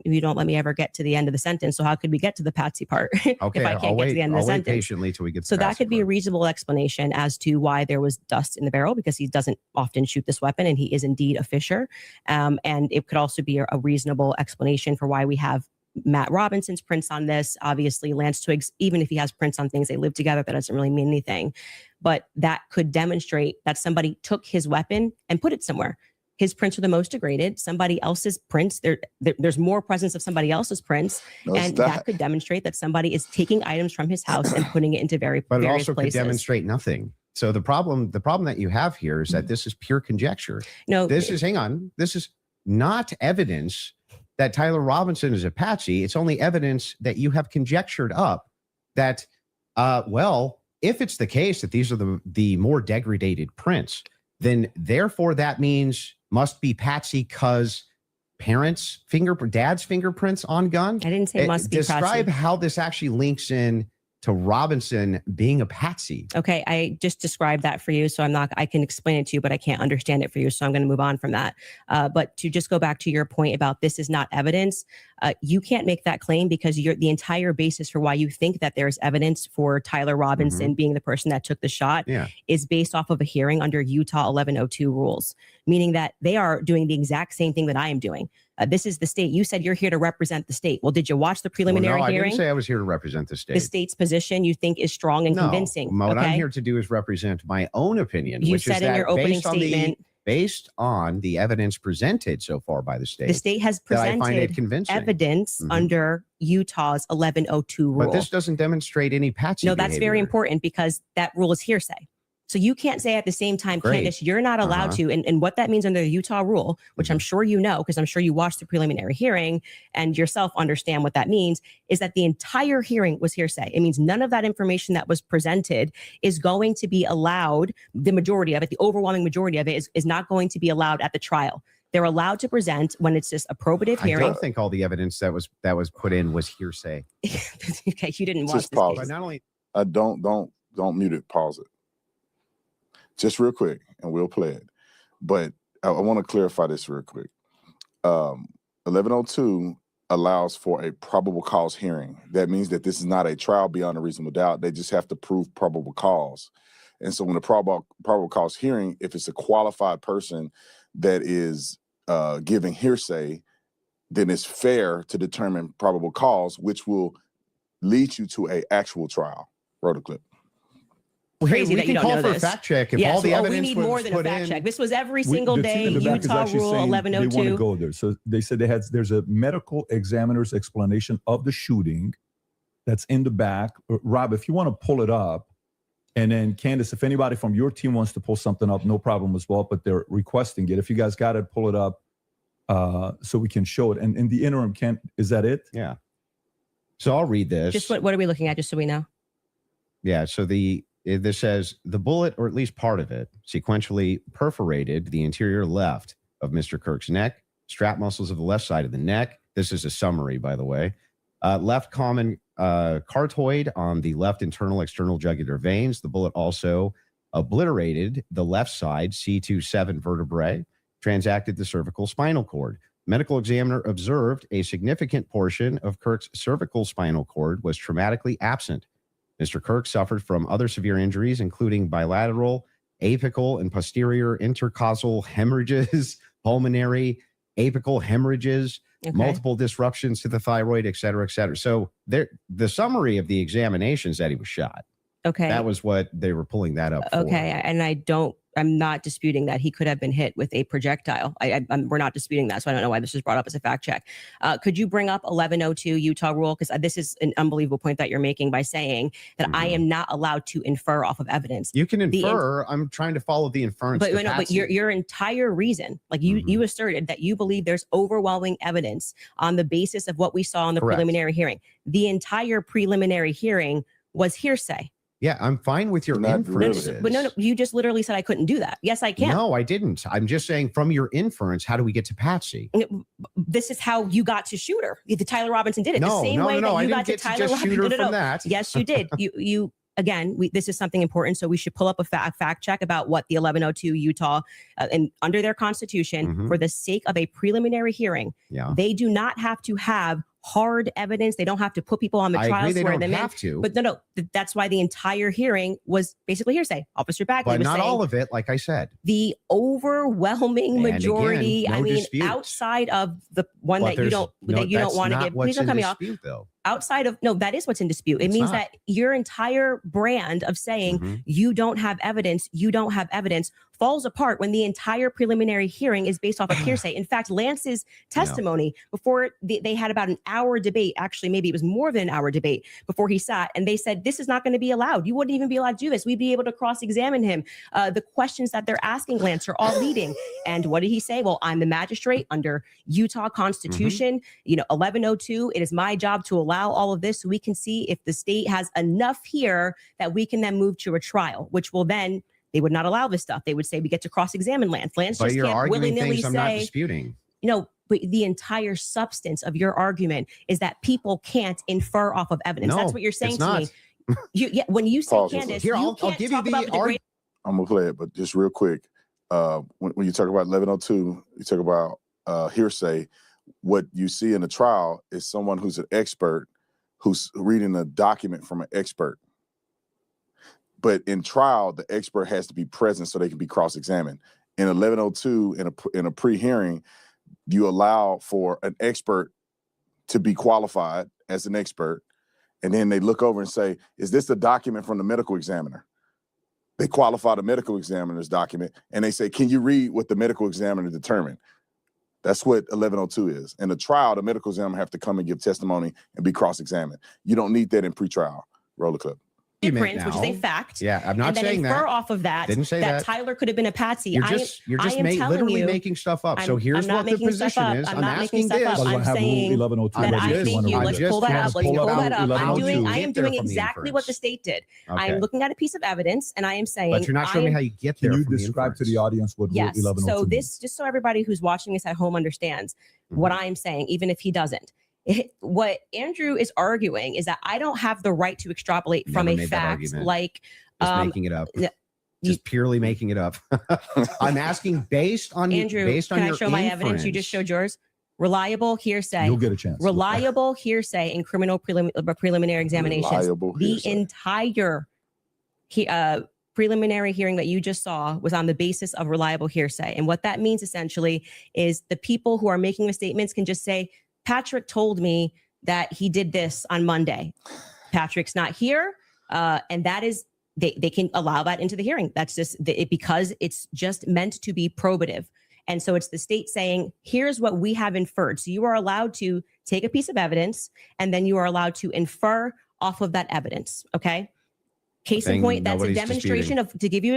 You don't let me ever get to the end of the sentence. So how could we get to the patsy part Okay, if I can't get to the end of the sentence? Patiently till we get to so that could be a reasonable explanation as to why there was dust in the barrel, because he doesn't often shoot this weapon and he is indeed a fisher. And it could also be a reasonable explanation for why we have Matt Robinson's prints on this. Obviously, Lance Twiggs, even if he has prints on things, they live together. That doesn't really mean anything. But that could demonstrate that somebody took his weapon and put it somewhere. His prints are the most degraded. Somebody else's prints, there's more presence of somebody else's prints. And that could demonstrate that somebody is taking items from his house and putting it into various places. But it also could demonstrate nothing. So the problem that you have here is that this is pure conjecture. No, this is not evidence that Tyler Robinson is a patsy. It's only evidence that you have conjectured up that, if it's the case that these are the more degraded prints, then therefore that means must be patsy because dad's fingerprints on gun. I didn't say must be describe patsy. how this actually links in to Robinson being a patsy. Okay, I just described that for you, so I can explain it to you, but I can't understand it for you, so I'm going to move on from that. But to just go back to your point about this is not evidence, you can't make that claim because the entire basis for why you think that there's evidence for Tyler Robinson being the person that took the shot is based off of a hearing under Utah 1102 rules, meaning that they are doing the exact same thing that I am doing. This is the state. You said you're here to represent the state. Well, did you watch the preliminary hearing? I didn't say I was here to represent the state. The state's position you think is strong and convincing. What I'm here to do is represent my own opinion. You which said is in that your opening statement, based on the evidence presented so far by the state. The state has presented evidence under Utah's 1102 rule. But this doesn't demonstrate any patsy behavior. That's very important because that rule is hearsay. So you can't say at the same time, Candace, you're not allowed to. And what that means under the Utah rule, which I'm sure you know, because I'm sure you watched the preliminary hearing and yourself understand what that means, is that the entire hearing was hearsay. It means none of that information that was presented is going to be allowed. The majority of it, the overwhelming majority of it is not going to be allowed at the trial. They're allowed to present when it's just a probative hearing. I don't think all the evidence that was put in was hearsay. Okay, you didn't watch Just this pause. case. But not only don't mute it. Pause it. Just real quick, and we'll play it. But I want to clarify this real quick. 1102 allows for a probable cause hearing. That means that this is not a trial beyond a reasonable doubt. They just have to prove probable cause. And so when a probable cause hearing, if it's a qualified person that is giving hearsay, then it's fair to determine probable cause, which will lead you to a actual trial. Roll the clip. Crazy we that you can don't call know for this. a fact check if Yes, all the evidence we need was more than a put fact in. check. This was every single day. The team in the back is Utah actually rule saying 1102. They want to go there. So they said there's a medical examiner's explanation of the shooting that's in the back. Rob, if you want to pull it up, and then Candace, if anybody from your team wants to pull something up, no problem as well. But they're requesting it. If you guys got it, pull it up so we can show it. And in the interim, is that it? Yeah. So I'll read this. Just what are we looking at, just so we know? Yeah. So this says the bullet, or at least part of it, sequentially perforated the interior left of Mr. Kirk's neck, strap muscles of the left side of the neck. This is a summary, by the way. Left common cartoid on the left internal external jugular veins. The bullet also obliterated the left side C27 vertebrae, transacted the cervical spinal cord. Medical examiner observed a significant portion of Kirk's cervical spinal cord was traumatically absent. Mr. Kirk suffered from other severe injuries, including bilateral, apical, and posterior intercausal hemorrhages, pulmonary, apical hemorrhages, multiple disruptions to the thyroid, et cetera, et cetera. So the summary of the examination is that he was shot. Okay. That was what they were pulling that up for. Okay. And I'm not disputing that he could have been hit with a projectile. We're not disputing that. So I don't know why this was brought up as a fact check. Could you bring up 1102 Utah rule? Because this is an unbelievable point that you're making by saying that I am not allowed to infer off of evidence. You can infer. I'm trying to follow the inference. But your entire reason, like you asserted that you believe there's overwhelming evidence on the basis of what we saw in the preliminary hearing. The entire preliminary hearing was hearsay. Yeah, I'm fine with your inference. But no, you just literally said I couldn't do that. Yes, I can. No, I didn't. I'm just saying from your inference, how do we get to Patsy? This is how you got to Shooter. The Tyler Robinson did it the same way that you got to Tyler Robinson. From that. Yes, you did. You again, this is something important. So we should pull up a fact check about what the 1102 Utah and under their constitution, for the sake of a preliminary hearing, they do not have to have hard evidence. They don't have to put people on the trial. They don't have to. But no, that's why the entire hearing was basically hearsay. Officer Bagley was not saying, all of it, like I said. The overwhelming majority. Again, dispute. Outside of the one that you don't want to give. Please don't cut me off. Though. Outside of that is what's in dispute. It means that your entire brand of saying you don't have evidence falls apart when the entire preliminary hearing is based off of hearsay. In fact, Lance's testimony before they had about an hour debate, actually, maybe it was more than an hour debate before he sat, and they said, this is not going to be allowed. You wouldn't even be allowed to do this. We'd be able to cross-examine him. The questions that they're asking Lance are all leading. And what did he say? Well, I'm the magistrate under Utah Constitution, 1102. It is my job to allow all of this so we can see if the state has enough here that we can then move to a trial, which will then, they would not allow this stuff. They would say we get to cross-examine Lance. Lance just can't willy-nilly say, I'm not disputing. But the entire substance of your argument is that people can't infer off of evidence. No, that's what you're saying to me. When you say Pause. Candace, Here, you I'll can't give you talk the about the degrade. I'm gonna play it, but just real quick. When you talk about 1102, you talk about hearsay. What you see in the trial is someone who's an expert who's reading a document from an expert. But in trial, the expert has to be present so they can be cross-examined. In 1102, in a pre-hearing, you allow for an expert to be qualified as an expert, and then they look over and say, is this a document from the medical examiner? They qualify the medical examiner's document, and they say, can you read what the medical examiner determined? That's what 1102 is. In a trial, the medical examiner have to come and give testimony and be cross-examined. You don't need that in pretrial. Roll the clip. Prints, which is a fact. Yeah, I'm not saying and then infer off of that. Didn't say that. Tyler could have been a patsy. You're just literally making stuff up. So here's what the position is. I'm asking this. I'm saying that let's pull that up. Let's pull that up. I am doing exactly what the state did. I am looking at a piece of evidence and I am saying. But you're not showing me how you get there. Can you describe to the audience what Rule 1102 so this, just so everybody who's watching this at home understands what I'm saying, even if he doesn't. What Andrew is arguing is that I don't have the right to extrapolate from a fact like making it up. Just purely making it up. I'm asking based on Andrew. Based on can your I show my evidence? You just showed yours. Reliable hearsay. You'll get a chance. Reliable hearsay in criminal preliminary examinations. The entire preliminary hearing that you just saw was on the basis of reliable hearsay. And what that means essentially is the people who are making the statements can just say, Patrick told me that he did this on Monday. Patrick's not here. And that is, they can allow that into the hearing. That's just because it's just meant to be probative. And so it's the state saying, here's what we have inferred. So you are allowed to take a piece of evidence and then you are allowed to infer off of that evidence. Okay. Case in point, that's a demonstration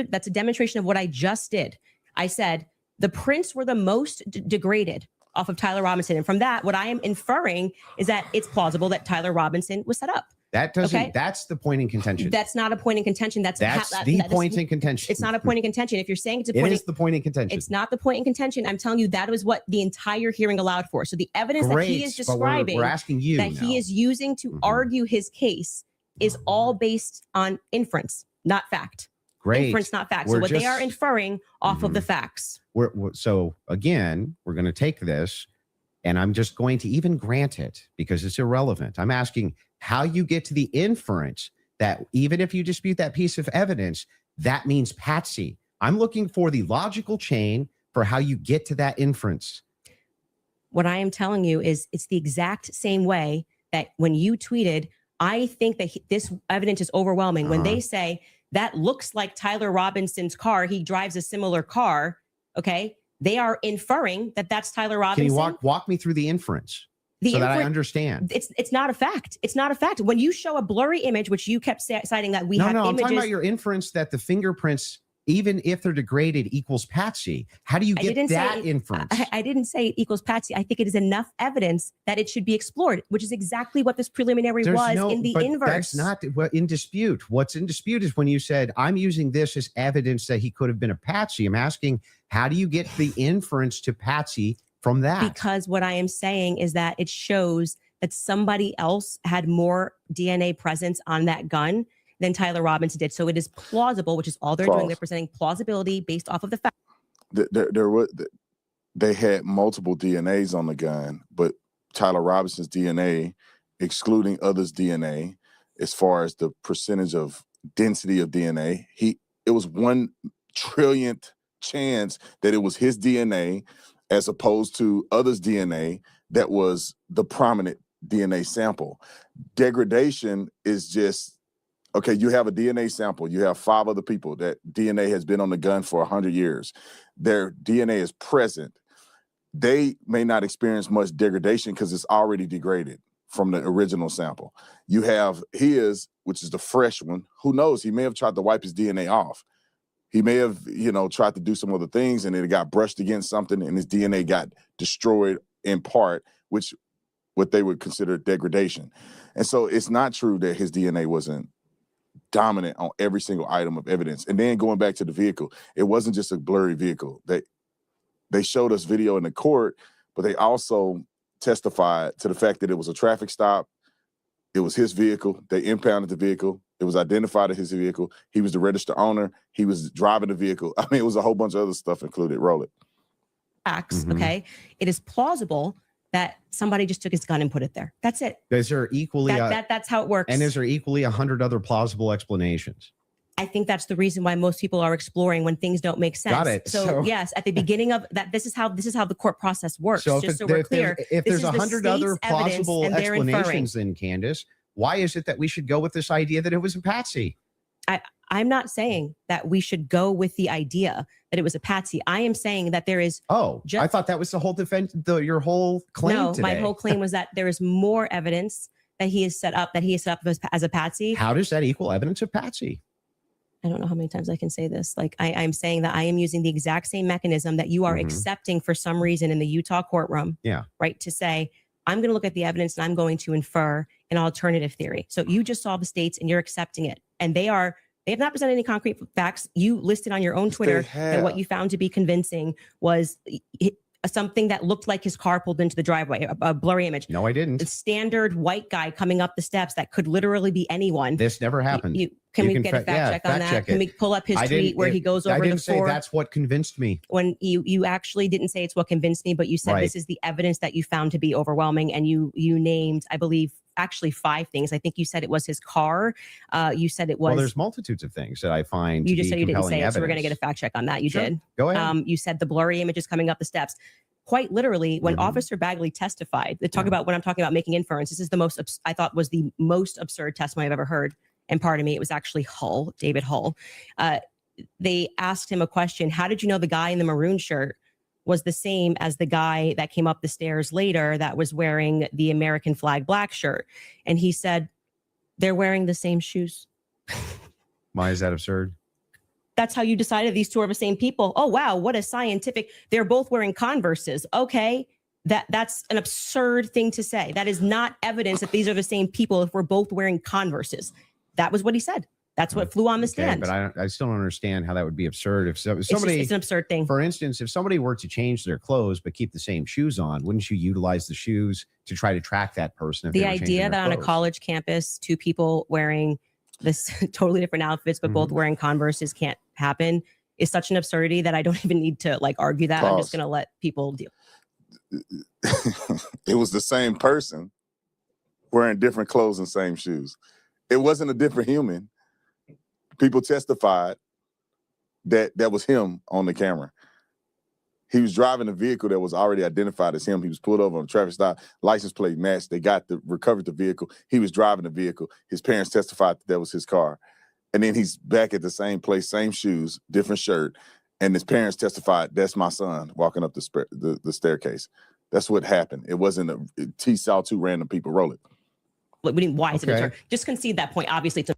that's a demonstration of what I just did. I said the prints were the most degraded off of Tyler Robinson. And from that, what I am inferring is that it's plausible that Tyler Robinson was set up. That doesn't, okay? That's the point in contention. That's not a point in contention. That's the point in contention. It's not a point in contention. If you're saying it's a point, it is the point in contention. It's not the point in contention. I'm telling you that is what the entire hearing allowed for. So the evidence that he is describing, we're asking you that he is using to argue his case is all based on inference, not fact. Great. Inference, not fact. So what they are inferring off of the facts. So again, we're going to take this and I'm just going to even grant it because it's irrelevant. I'm asking how you get to the inference that even if you dispute that piece of evidence, that means patsy. I'm looking for the logical chain for how you get to that inference. What I am telling you is it's the exact same way that when you tweeted, I think that this evidence is overwhelming. When they say that looks like Tyler Robinson's car, he drives a similar car. They are inferring that that's Tyler Robinson. Can you walk me through the inference that I understand? It's not a fact. It's not a fact. When you show a blurry image, which you kept citing that we have images. I'm talking about your inference that the fingerprints, even if they're degraded, equals patsy. How do you get that inference? I didn't say it equals patsy. I think it is enough evidence that it should be explored, which is exactly what this preliminary was in the inverse. That's not what in dispute. What's in dispute is when you said, I'm using this as evidence that he could have been a patsy. I'm asking, how do you get the inference to patsy from that? Because what I am saying is that it shows that somebody else had more DNA presence on that gun than Tyler Robinson did. So it is plausible, which is all they're doing. They're presenting plausibility based off of the fact. They had multiple DNAs on the gun, but Tyler Robinson's DNA, excluding others' DNA, as far as the percentage of density of DNA, it was 1 trillionth chance that it was his DNA as opposed to others' DNA that was the prominent DNA sample. Degradation is just, okay, you have a DNA sample. You have 5 other people that DNA has been on the gun for 100 years. Their DNA is present. They may not experience much degradation because it's already degraded from the original sample. You have his, which is the fresh one. Who knows? He may have tried to wipe his DNA off. He may have, tried to do some other things and it got brushed against something and his DNA got destroyed in part, which what they would consider degradation. And so it's not true that his DNA wasn't dominant on every single item of evidence. And then going back to the vehicle, it wasn't just a blurry vehicle. They showed us video in the court, but they also testified to the fact that it was a traffic stop. It was his vehicle. They impounded the vehicle. It was identified as his vehicle. He was the registered owner. He was driving the vehicle. I mean, it was a whole bunch of other stuff included. Roll it. Facts, okay? It is plausible that somebody just took his gun and put it there. That's it. Is there equally that's how it works. And is there equally 100 other plausible explanations? I think that's the reason why most people are exploring when things don't make sense. Got it. So yes, at the beginning of that, this is how the court process works. So just so we're clear, if this there's is the 100 other state's evidence, plausible and they're inferring. explanations, then Candace, why is it that we should go with this idea that it was a patsy? I'm not saying that we should go with the idea that it was a patsy. I am saying that there is. I thought that was the whole defense. Your whole claim. No, today. my whole claim was that there is more evidence that he is set up as a patsy. How does that equal evidence of patsy? I don't know how many times I can say this. Like I'm saying that I am using the exact same mechanism that you are accepting for some reason in the Utah courtroom. Yeah. Right. To say, I'm going to look at the evidence and I'm going to infer an alternative theory. So you just saw the states and you're accepting it. And they have not presented any concrete facts. You listed on your own Twitter that what you found to be convincing was something that looked like his car pulled into the driveway, a blurry image. No, I didn't. The standard white guy coming up the steps that could literally be anyone. This never happened. Can we get a fact check on that? Can we pull up his tweet where he goes over the floor? I didn't say that's what convinced me. When you actually didn't say it's what convinced me, but you said this is the evidence that you found to be overwhelming, and you named, I believe, actually 5 things. I think you said it was his car. You said it was. Well, there's multitudes of things that I find. You just said you didn't say evidence. it, so we're going to get a fact check on that. You did. Go ahead. You said the blurry images coming up the steps. Quite literally, when Officer Bagley testified, they talk about when I'm talking about making inference. This is the most I thought was the most absurd testimony I've ever heard. And pardon me, it was actually David Hull. They asked him a question. How did you know the guy in the maroon shirt was the same as the guy that came up the stairs later that was wearing the American flag black shirt? And he said, they're wearing the same shoes. Why is that absurd? That's how you decided these two are the same people. Oh, wow. What a scientific. They're both wearing Converses. Okay. That's an absurd thing to say. That is not evidence that these are the same people if we're both wearing Converses. That was what he said. That's what flew on the stand. But I still don't understand how that would be absurd. If somebody, it's an absurd thing. For instance, if somebody were to change their clothes but keep the same shoes on, wouldn't you utilize the shoes to try to track that person? If the idea that on a college campus, 2 people wearing this totally different outfits, but both wearing Converses can't happen is such an absurdity that I don't even need to argue that. I'm just going to let people deal. It was the same person wearing different clothes and same shoes. It wasn't a different human. People testified that was him on the camera. He was driving a vehicle that was already identified as him. He was pulled over on a traffic stop, license plate matched. They recovered the vehicle. He was driving the vehicle. His parents testified that was his car. And then he's back at the same place, same shoes, different shirt. And his parents testified, that's my son walking up the staircase. That's what happened. It wasn't he saw 2 random people. Roll it. Why is it absurd? Just concede that point. Obviously, it's I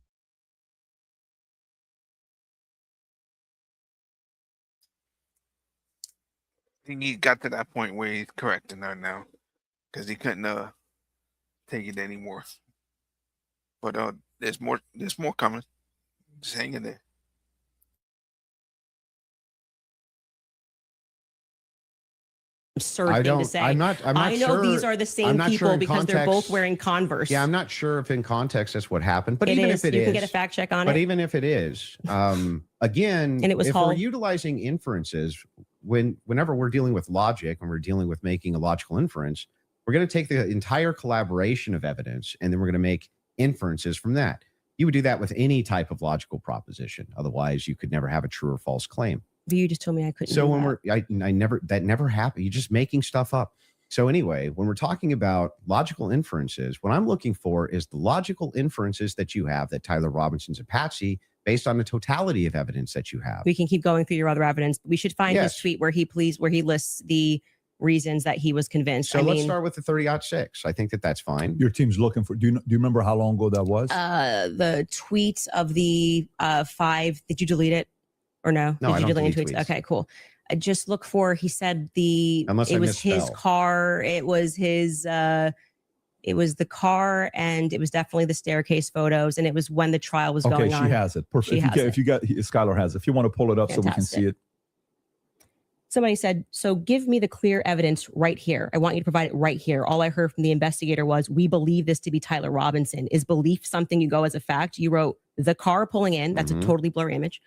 think he got to that point where he's correcting her now because he couldn't take it anymore. But there's more coming. Just hang in there. absurd thing to say. I'm not I know sure, these are the same people because they're both wearing Converse. Yeah, I'm not sure if in context that's what happened. But even if it is, you can get a fact check on it. But even if it is, again, and it was if we're utilizing inferences, whenever we're dealing with logic and we're dealing with making a logical inference, we're going to take the entire collaboration of evidence and then we're going to make inferences from that. You would do that with any type of logical proposition. Otherwise, you could never have a true or false claim. But you just told me I couldn't. So when that never happened. You're just making stuff up. So anyway, when we're talking about logical inferences, what I'm looking for is the logical inferences that you have that Tyler Robinson's a patsy based on the totality of evidence that you have. We can keep going through your other evidence. But we should find his tweet where he lists the reasons that he was convinced. So let's start with the 30-06. I think that's fine. Your team's looking for. Do you remember how long ago that was? The tweet of the 5. Did you delete it or no? No, Did you delete any tweets? Okay, cool. Just look for. He said it was his car. It was his. It was the car, and it was definitely the staircase photos, and it was when the trial was going on. Okay, she has it. Perfect. If you got Skylar has it. If you want to pull it up so we can see it. Somebody said, so give me the clear evidence right here. I want you to provide it right here. All I heard from the investigator was, we believe this to be Tyler Robinson. Is belief something you go as a fact? You wrote, the car pulling in, that's a totally blurry image.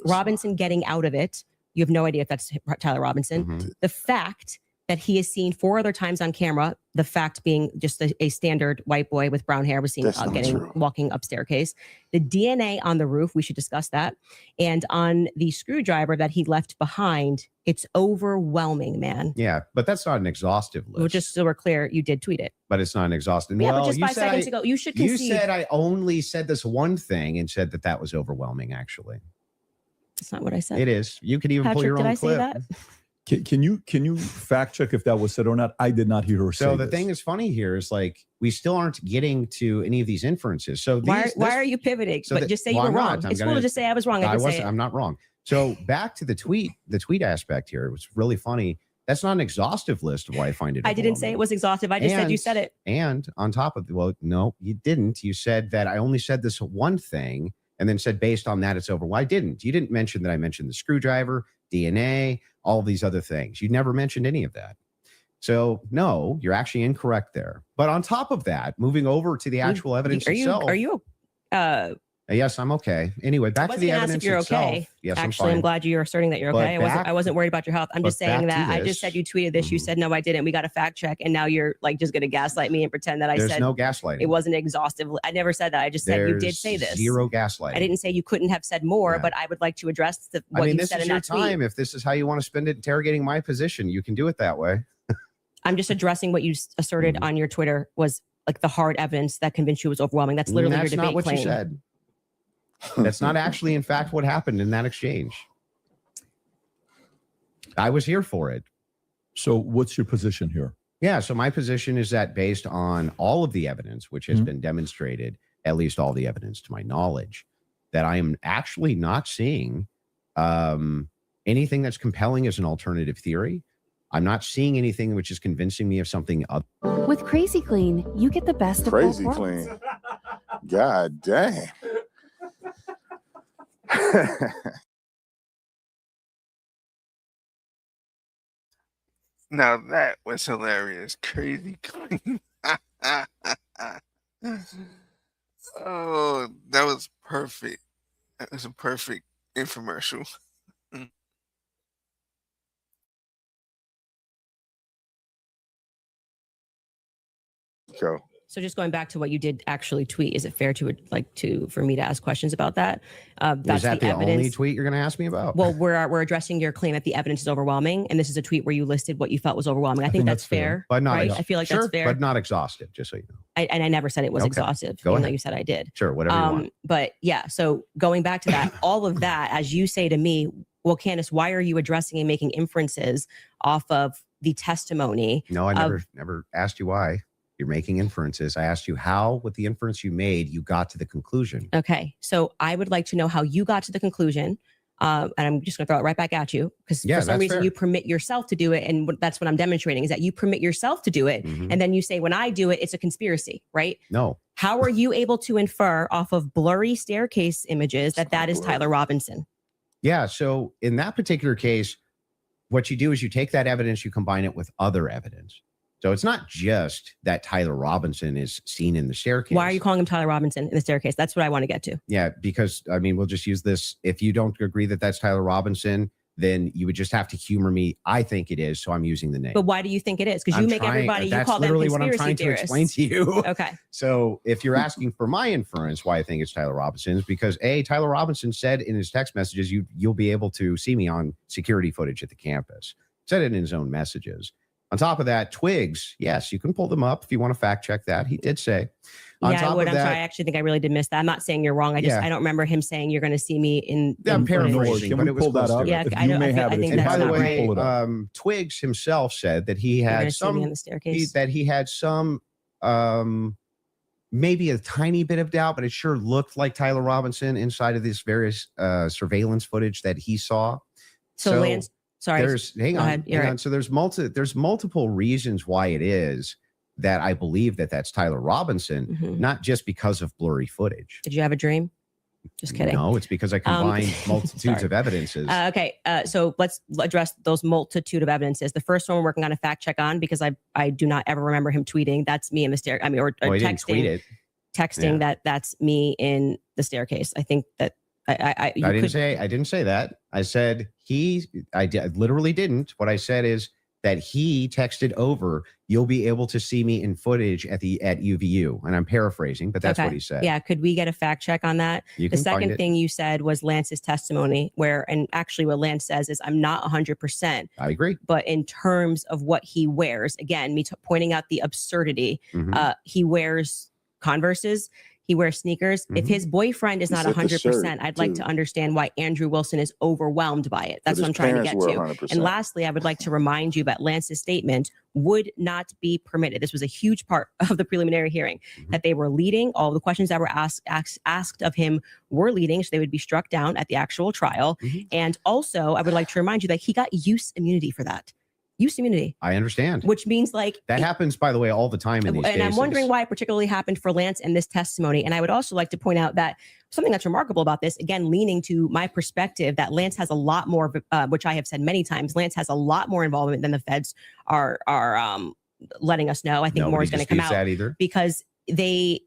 Robinson getting out of it. You have no idea if that's Tyler Robinson. The fact that he is seen 4 other times on camera, the fact being just a standard white boy with brown hair was seen walking up staircase. The DNA on the roof, we should discuss that. And on the screwdriver that he left behind, it's overwhelming, man. Yeah, but that's not an exhaustive list. Well, just so we're clear, you did tweet it. But it's not an exhaustive. Yeah, well, but just 5 seconds ago, you should concede. You said I only said this one thing and said that was overwhelming, actually. That's not what I said. It is. You could even Patrick, pull your own did I clip. say that? Can you fact check if that was said or not? I did not hear her say So the this. thing is funny here is like we still aren't getting to any of these inferences. So why are you pivoting? So but just say you were wrong. It's cool to just say I was wrong. I'm not wrong. So back to the tweet aspect here. It was really funny. That's not an exhaustive list of why I find it. I didn't say it was exhaustive. I just said you said it. And on top of no, you didn't. You said that I only said this one thing and then said based on that it's over. Well, I didn't. You didn't mention that I mentioned the screwdriver, DNA, all these other things. You never mentioned any of that. So no, you're actually incorrect there. But on top of that, moving over to the actual evidence itself. Are you yes, I'm okay. Anyway, back to the evidence if you're itself. okay. Yes, actually, I'm glad you're asserting that you're okay. I wasn't worried about your health. I'm just saying that I just said you tweeted this. You said no, I didn't. We got a fact check, and now you're like just going to gaslight me and pretend that I said. There's no gaslighting. It wasn't exhaustive. I never said that. I just said you did say this. Zero gaslighting. I didn't say you couldn't have said more, but I would like to address what you said in that tweet. Time. If this is how you want to spend it interrogating my position, you can do it that way. I'm just addressing what you asserted on your Twitter was like the hard evidence that convinced you was overwhelming. That's literally your debate claim. That's not what you said. That's not actually, in fact, what happened in that exchange. I was here for it. So what's your position here? Yeah, so my position is that based on all of the evidence, which has been demonstrated, at least all the evidence to my knowledge, that I am actually not seeing anything that's compelling as an alternative theory. I'm not seeing anything which is convincing me of something other. With Crazy Clean, you get the best of both worlds. Crazy Clean. God damn. Now that was hilarious. Crazy clean. Oh, that was perfect. That was a perfect infomercial. Go. So just going back to what you did actually tweet, is it fair for me to ask questions about that? Is that the only tweet you're going to ask me about? Well, we're addressing your claim that the evidence is overwhelming, and this is a tweet where you listed what you felt was overwhelming. I think that's fair, but not right? I feel like that's fair, but not exhaustive. Just so you know, I never said it was exhaustive. Go ahead. Though you said I did. Sure, whatever you want. But yeah, so going back to that, all of that, as you say to me, well, Candace, why are you addressing and making inferences off of the testimony? No, I never asked you why. You're making inferences. I asked you how, with the inference you made, you got to the conclusion. Okay. So I would like to know how you got to the conclusion. And I'm just going to throw it right back at you because for some reason you permit yourself to do it. And that's what I'm demonstrating is that you permit yourself to do it. And then you say, when I do it, it's a conspiracy, right? No. How are you able to infer off of blurry staircase images that is Tyler Robinson? Yeah. So in that particular case, what you do is you take that evidence, you combine it with other evidence. So it's not just that Tyler Robinson is seen in the staircase. Why are you calling him Tyler Robinson in the staircase? That's what I want to get to. Yeah, because, I mean, we'll just use this. If you don't agree that that's Tyler Robinson, then you would just have to humor me. I think it is, so I'm using the name. But why do you think it is? Because you make everybody, you call them conspiracy theorists. That's literally what I'm trying to explain to you. Okay. So if you're asking for my inference, why I think it's Tyler Robinson is because Tyler Robinson said in his text messages, you'll be able to see me on security footage at the campus. Said it in his own messages. On top of that, twigs, yes, you can pull them up if you want to fact check that. He did say. Yeah, I would. I'm sorry. I actually think I really did miss that. I'm not saying you're wrong. I don't remember him saying you're going to see me in. I'm paraphrasing, but it was that up? Yeah, I think that's by the not way, right. Twigs himself said that he had some in the staircase. That he had some maybe a tiny bit of doubt, but it sure looked like Tyler Robinson inside of this various surveillance footage that he saw. So Lance. Sorry. Hang on. So there's multiple reasons why it is that I believe that that's Tyler Robinson, not just because of blurry footage. Did you have a dream? Just kidding. No, it's because I combined multitudes of evidences. Okay. So let's address those multitude of evidences. The first one we're working on a fact check on because I do not ever remember him tweeting. That's me in the or texting. He didn't tweet it. texting that's me in the staircase. I think that I didn't say that. I said I literally didn't. What I said is that he texted over, "You'll be able to see me in footage at UVU." And I'm paraphrasing, but that's what he said. Yeah. Could we get a fact check on that? The second thing you said was Lance's testimony, and actually what Lance says is, I'm not 100%. I agree. But in terms of what he wears, again, pointing out the absurdity, he wears Converses. He wears sneakers. If his boyfriend is not 100%, I'd like to understand why Andrew Wilson is overwhelmed by it. That's what I'm trying to get to. 100%. And lastly, I would like to remind you that Lance's statement would not be permitted. This was a huge part of the preliminary hearing, that they were leading. All the questions that were asked of him were leading, so they would be struck down at the actual trial. And also, I would like to remind you that he got use immunity for that. Use immunity. I understand. Which means that happens, by the way, all the time in these cases. And I'm wondering why it particularly happened for Lance in this testimony. And I would also like to point out that something that's remarkable about this, again, leaning to my perspective, that Lance has a lot more, which I have said many times, Lance has a lot more involvement than the feds are letting us know. I think more is going to come out because they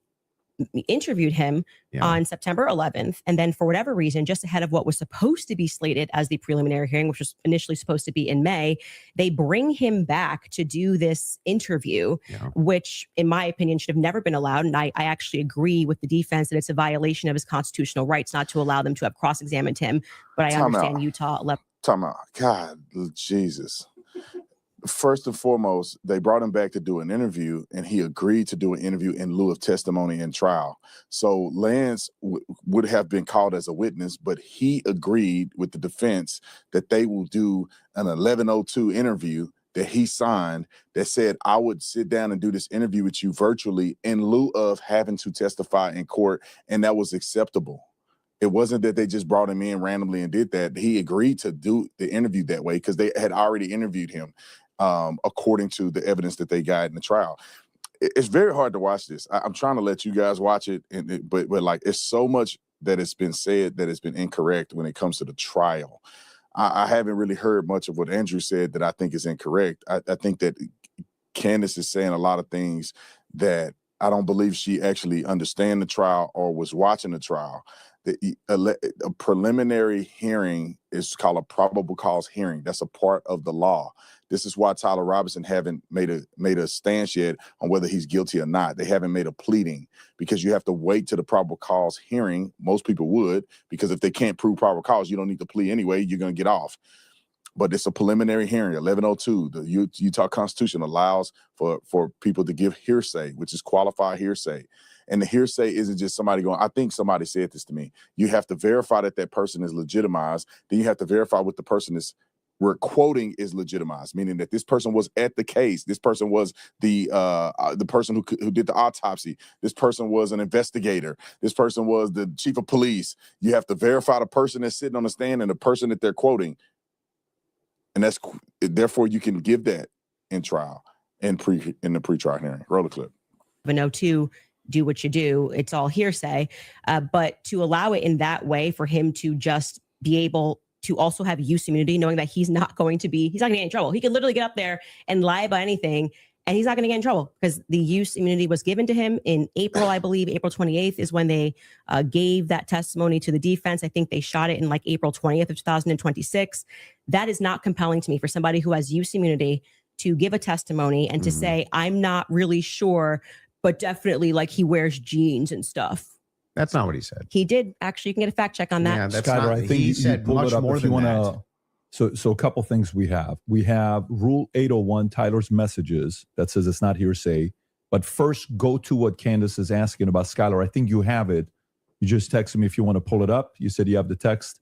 interviewed him on September 11th. And then for whatever reason, just ahead of what was supposed to be slated as the preliminary hearing, which was initially supposed to be in May, they bring him back to do this interview, which in my opinion should have never been allowed. And I actually agree with the defense that it's a violation of his constitutional rights not to allow them to have cross-examined him. But I understand Utah. Time out. God, Jesus. First and foremost, they brought him back to do an interview, and he agreed to do an interview in lieu of testimony in trial. So Lance would have been called as a witness, but he agreed with the defense that they will do an 1102 interview that he signed that said, I would sit down and do this interview with you virtually in lieu of having to testify in court, and that was acceptable. It wasn't that they just brought him in randomly and did that. He agreed to do the interview that way because they had already interviewed him. According to the evidence that they got in the trial. It's very hard to watch this. I'm trying to let you guys watch it, but like it's so much that it's been said that it's been incorrect when it comes to the trial. I haven't really heard much of what Andrew said that I think is incorrect. I think that Candace is saying a lot of things that I don't believe she actually understand the trial or was watching the trial. A preliminary hearing is called a probable cause hearing. That's a part of the law. This is why Tyler Robinson haven't made a stance yet on whether he's guilty or not. They haven't made a pleading because you have to wait to the probable cause hearing. Most people would, because if they can't prove probable cause, you don't need to plea anyway. You're going to get off. But it's a preliminary hearing, 1102. The Utah Constitution allows for people to give hearsay, which is qualified hearsay. And the hearsay isn't just somebody going, I think somebody said this to me. You have to verify that person is legitimized. Then you have to verify what the person we're quoting is legitimized, meaning that this person was at the case. This person was the person who did the autopsy. This person was an investigator. This person was the chief of police. You have to verify the person that's sitting on the stand and the person that they're quoting. And therefore you can give that in trial in the pretrial hearing. Roll the clip. 1102, do what you do. It's all hearsay. But to allow it in that way for him to just be able to also have use immunity, knowing that he's not going to get in trouble. He could literally get up there and lie about anything and he's not going to get in trouble because the use immunity was given to him in April, I believe. April 28th is when they gave that testimony to the defense. I think they shot it in like April 20th of 2026. That is not compelling to me for somebody who has use immunity to give a testimony and to say, I'm not really sure, but definitely like he wears jeans and stuff. That's not what he said. He did. Actually, you can get a fact check on that. Yeah, that's Skyler, I think he said much more than that. So a couple things we have. We have Rule 801, Tyler's messages, that says it's not hearsay. But first, go to what Candace is asking about. Skyler, I think you have it. You just texted me if you want to pull it up. You said you have the text.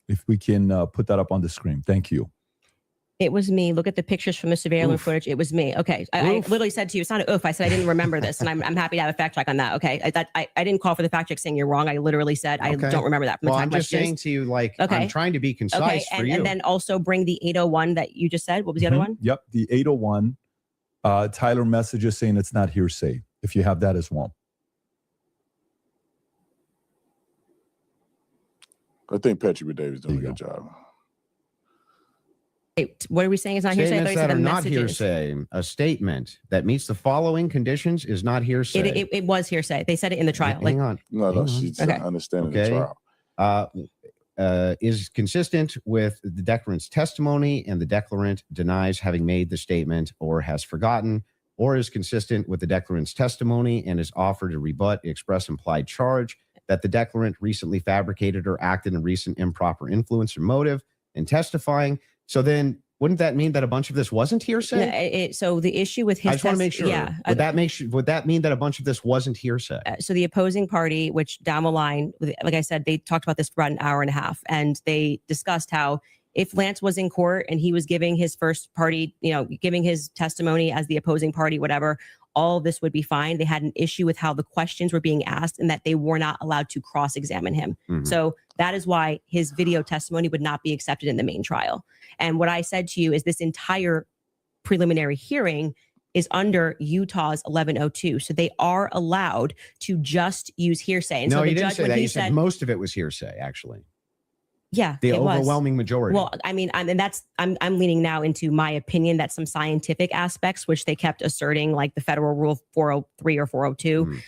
If we can put that up on the screen. Thank you. It was me. Look at the pictures from the surveillance footage. It was me. Okay. I literally said to you, it's not an oof. I said I didn't remember this. And I'm happy to have a fact check on that. Okay. I didn't call for the fact check saying you're wrong. I literally said I don't remember that. Well, I'm just saying to you, like, I'm trying to be concise for you. And then also bring the 801 that you just said. What was the other one? Yep. The 801, Tyler messages saying it's not hearsay. If you have that as well. I think Patrick Davis doing a good job. What are we saying is not hearsay? I thought Statements you said that are the not messages. hearsay. A statement that meets the following conditions is not hearsay. It was hearsay. They said it in the trial. Hang on. No, she's understanding the trial. Is consistent with the declarant's testimony and the declarant denies having made the statement or has forgotten, or is consistent with the declarant's testimony and is offered to rebut the express implied charge that the declarant recently fabricated or acted in recent improper influence or motive in testifying. So then wouldn't that mean that a bunch of this wasn't hearsay? So the issue with his I just want to make sure. Yeah. Would that mean that a bunch of this wasn't hearsay? So the opposing party, which down the line, like I said, they talked about this for about an hour and a half, and they discussed how if Lance was in court and he was giving his first party, giving his testimony as the opposing party, whatever, all of this would be fine. They had an issue with how the questions were being asked and that they were not allowed to cross-examine him. Mm-hmm. So that is why his video testimony would not be accepted in the main trial. And what I said to you is this entire preliminary hearing is under Utah's 1102. So they are allowed to just use hearsay. And no, so the you didn't judge, say when that. he You said most of it was hearsay, actually. Yeah, the overwhelming majority. Well, I mean, I'm leaning now into my opinion that some scientific aspects, which they kept asserting, like the federal rule 403 or 402,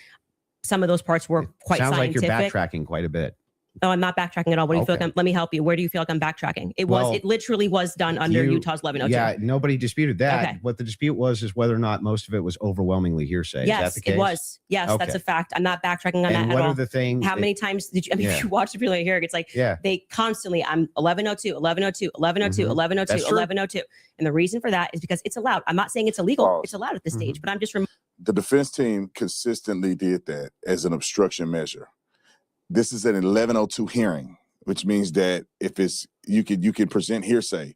some of those parts were quite scientific. Sounds like you're backtracking quite a bit. No, I'm not backtracking at all. What do you feel like let me help you. Where do you feel like I'm backtracking? It literally was done under Utah's 1102. Yeah, nobody disputed that. Okay. What the dispute was whether or not most of it was overwhelmingly hearsay. Yes, is that the case? It was. Yes, that's a fact. I'm not backtracking on that at all. What are the things? How many times did you, if you watch the preliminary hearing, it's like they constantly, I'm 1102, 1102, 1102, 1102, 1102. And the reason for that is because it's allowed. I'm not saying it's illegal. It's allowed at this stage, but I'm just the defense team consistently did that as an obstruction measure. This is an 1102 hearing, which means that if it's you can present hearsay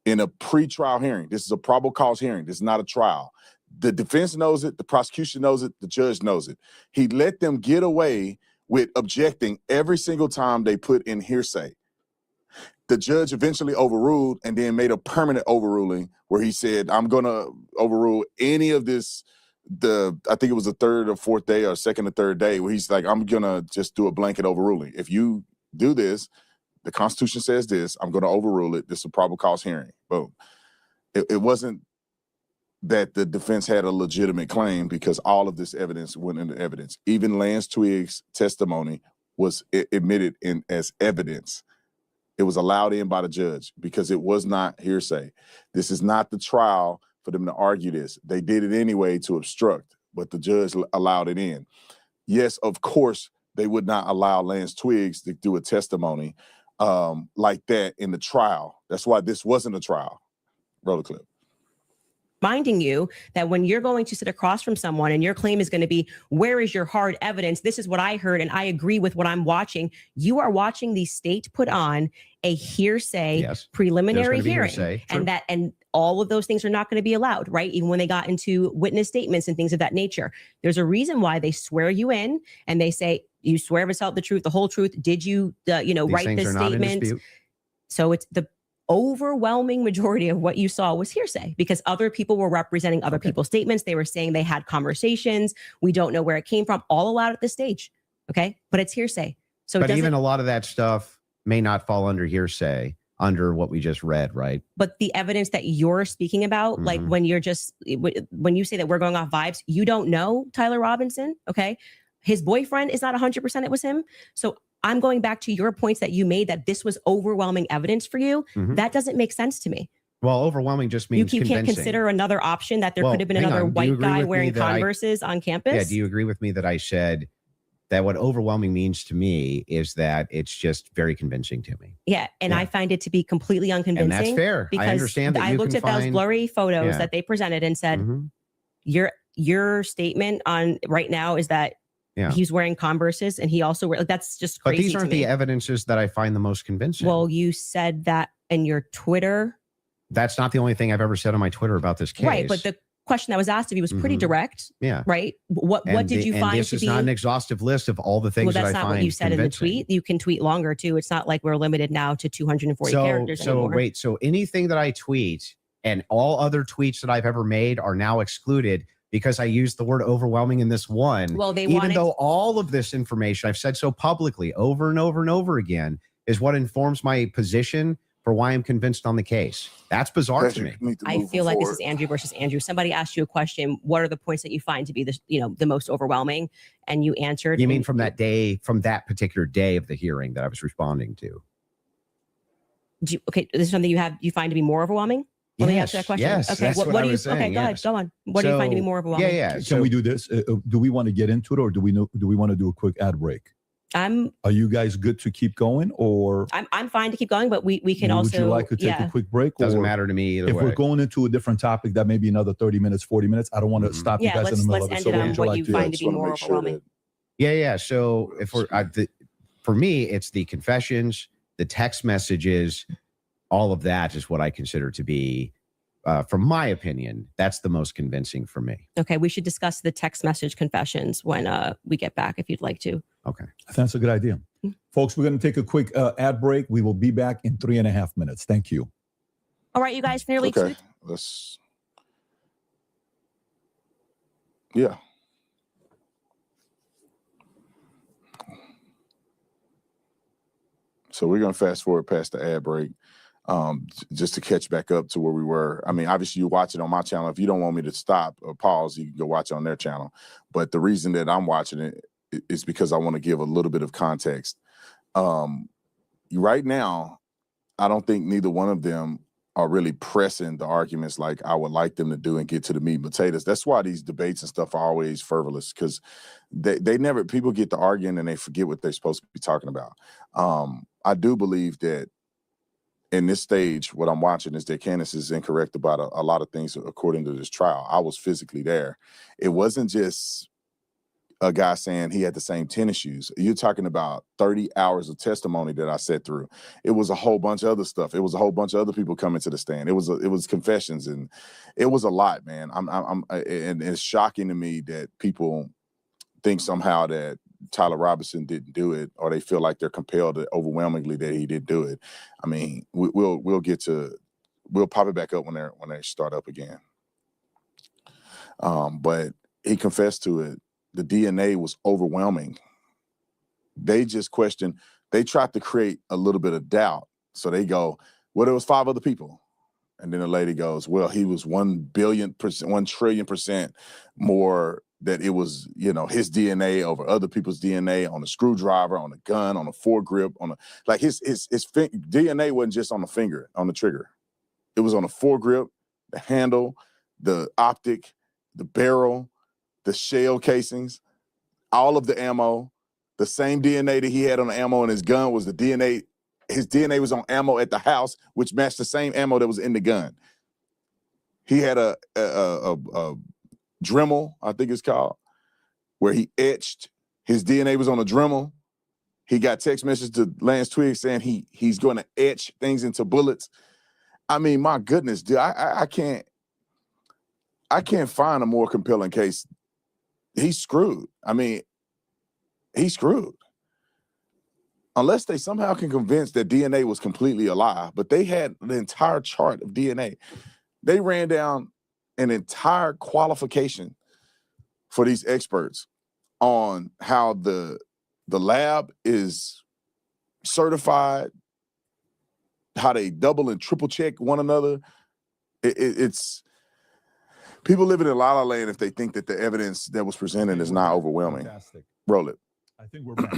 in a pre-trial hearing. This is a probable cause hearing. This is not a trial. The defense knows it. The prosecution knows it. The judge knows it. He let them get away with objecting every single time they put in hearsay. The judge eventually overruled and then made a permanent overruling where he said, I'm going to overrule any of this. I think it was the third or fourth day or second or third day where he's like, I'm going to just do a blanket overruling. If you do this, the Constitution says this, I'm going to overrule it. This is a probable cause hearing. Boom. It wasn't that the defense had a legitimate claim because all of this evidence went into evidence. Even Lance Twiggs' testimony was admitted in as evidence. It was allowed in by the judge because it was not hearsay. This is not the trial for them to argue this. They did it anyway to obstruct, but the judge allowed it in. Yes, of course, they would not allow Lance Twiggs to do a testimony like that in the trial. That's why this wasn't a trial. Roll the clip. Reminding you that when you're going to sit across from someone and your claim is going to be, where is your hard evidence? This is what I heard and I agree with what I'm watching. You are watching the state put on a hearsay preliminary hearing. And all of those things are not going to be allowed, right? Even when they got into witness statements and things of that nature. There's a reason why they swear you in and they say, you swear to tell the truth, the whole truth. Did you, write this statement? So it's the overwhelming majority of what you saw was hearsay because other people were representing other people's statements. They were saying they had conversations. We don't know where it came from, all allowed at this stage. Okay. But it's hearsay. So but even a lot of that stuff may not fall under hearsay under what we just read, right? But the evidence that you're speaking about, like when you say that we're going off vibes, you don't know Tyler Robinson. Okay. His boyfriend is not 100% it was him. So I'm going back to your points that you made that this was overwhelming evidence for you. That doesn't make sense to me. Well, overwhelming just means you can't consider another option that there could have been another white guy wearing Converses on campus. Yeah. Do you agree with me that I said that what overwhelming means to me is that it's just very convincing to me? Yeah. And I find it to be completely unconvincing. And that's fair. Because I understand that I looked at those blurry photos that they presented and said, your statement on right now is that he's wearing Converses and he also that's just crazy. But these aren't the evidences that I find the most convincing. Well, you said that in your Twitter. That's not the only thing I've ever said on my Twitter about this case. Right. But the question that was asked of you was pretty direct. Yeah. Right. What did you find this to is be not an exhaustive list of all the things that I find that's not what you said convincing. In the tweet. You can tweet longer too. It's not like we're limited now to 240 characters anymore. So anything that I tweet and all other tweets that I've ever made are now excluded because I used the word overwhelming in this one. Well, even though all of this information I've said so publicly over and over and over again is what informs my position for why I'm convinced on the case. That's bizarre to me. I feel like this is Andrew versus Andrew. Somebody asked you a question. What are the points that you find to be the most overwhelming? And you answered. You mean from that particular day of the hearing that I was responding to? Okay, this is something you find to be more overwhelming? Let me answer that question. Yes, okay. That's what do I you? was saying, okay, go ahead. Go on. What do you find to be more overwhelming? Yeah. Can we do this? Do we want to get into it, or do we want to do a quick ad break? Are you guys good to keep going, or I'm fine to keep going, but we can also. Would you like to take a quick break? Doesn't matter to me either if way. we're going into a different topic, that may be another 30 minutes, 40 minutes. I don't want to stop you guys in the middle of it. Let's end it on what you find to be more overwhelming. Yeah. So for me, it's the confessions, the text messages, all of that is what I consider to be, from my opinion, that's the most convincing for me. Okay, we should discuss the text message confessions when we get back, if you'd like to. Okay. I think that's a good idea. Mm-hmm. Folks, we're going to take a quick ad break. We will be back in 3.5 minutes. Thank you. All right, you guys, nearly okay. Yeah. So we're going to fast forward past the ad break. Just to catch back up to where we were. I mean, obviously you watch it on my channel. If you don't want me to stop or pause, you can go watch it on their channel. But the reason that I'm watching it is because I want to give a little bit of context. Right now, I don't think neither one of them are really pressing the arguments like I would like them to do and get to the meat and potatoes. That's why these debates and stuff are always frivolous, because they never, people get to arguing and they forget what they're supposed to be talking about. I do believe that in this stage, what I'm watching is that Candace is incorrect about a lot of things according to this trial. I was physically there. It wasn't just a guy saying he had the same tennis shoes. You're talking about 30 hours of testimony that I sat through. It was a whole bunch of other stuff. It was a whole bunch of other people coming to the stand. It was confessions, and it was a lot, man. And it's shocking to me that people think somehow that Tyler Robinson didn't do it, or they feel like they're compelled overwhelmingly that he did do it. I mean, we'll pop it back up when they start up again. But he confessed to it. The DNA was overwhelming. They just questioned. They tried to create a little bit of doubt. So they go, well, there was 5 other people. And then the lady goes, well, he was 1 trillion percent more, that it was, his DNA over other people's DNA on a screwdriver, on a gun, on a foregrip, his DNA wasn't just on the finger, on the trigger. It was on the foregrip, the handle, the optic, the barrel, the shell casings, all of the ammo. The same DNA that he had on the ammo in his gun was the DNA. His DNA was on ammo at the house, which matched the same ammo that was in the gun. He had a Dremel, I think it's called, where he etched. His DNA was on a Dremel. He got text message to Lance Twiggs saying he's going to etch things into bullets. I mean, my goodness, dude, I can't find a more compelling case. He's screwed. I mean, he's screwed. Unless they somehow can convince that DNA was completely a lie, but they had the entire chart of DNA. They ran down an entire qualification for these experts on how the lab is certified, how they double and triple check one another. It's people living in la la land if they think that the evidence that was presented is not overwhelming. Fantastic. Roll it. I think we're back.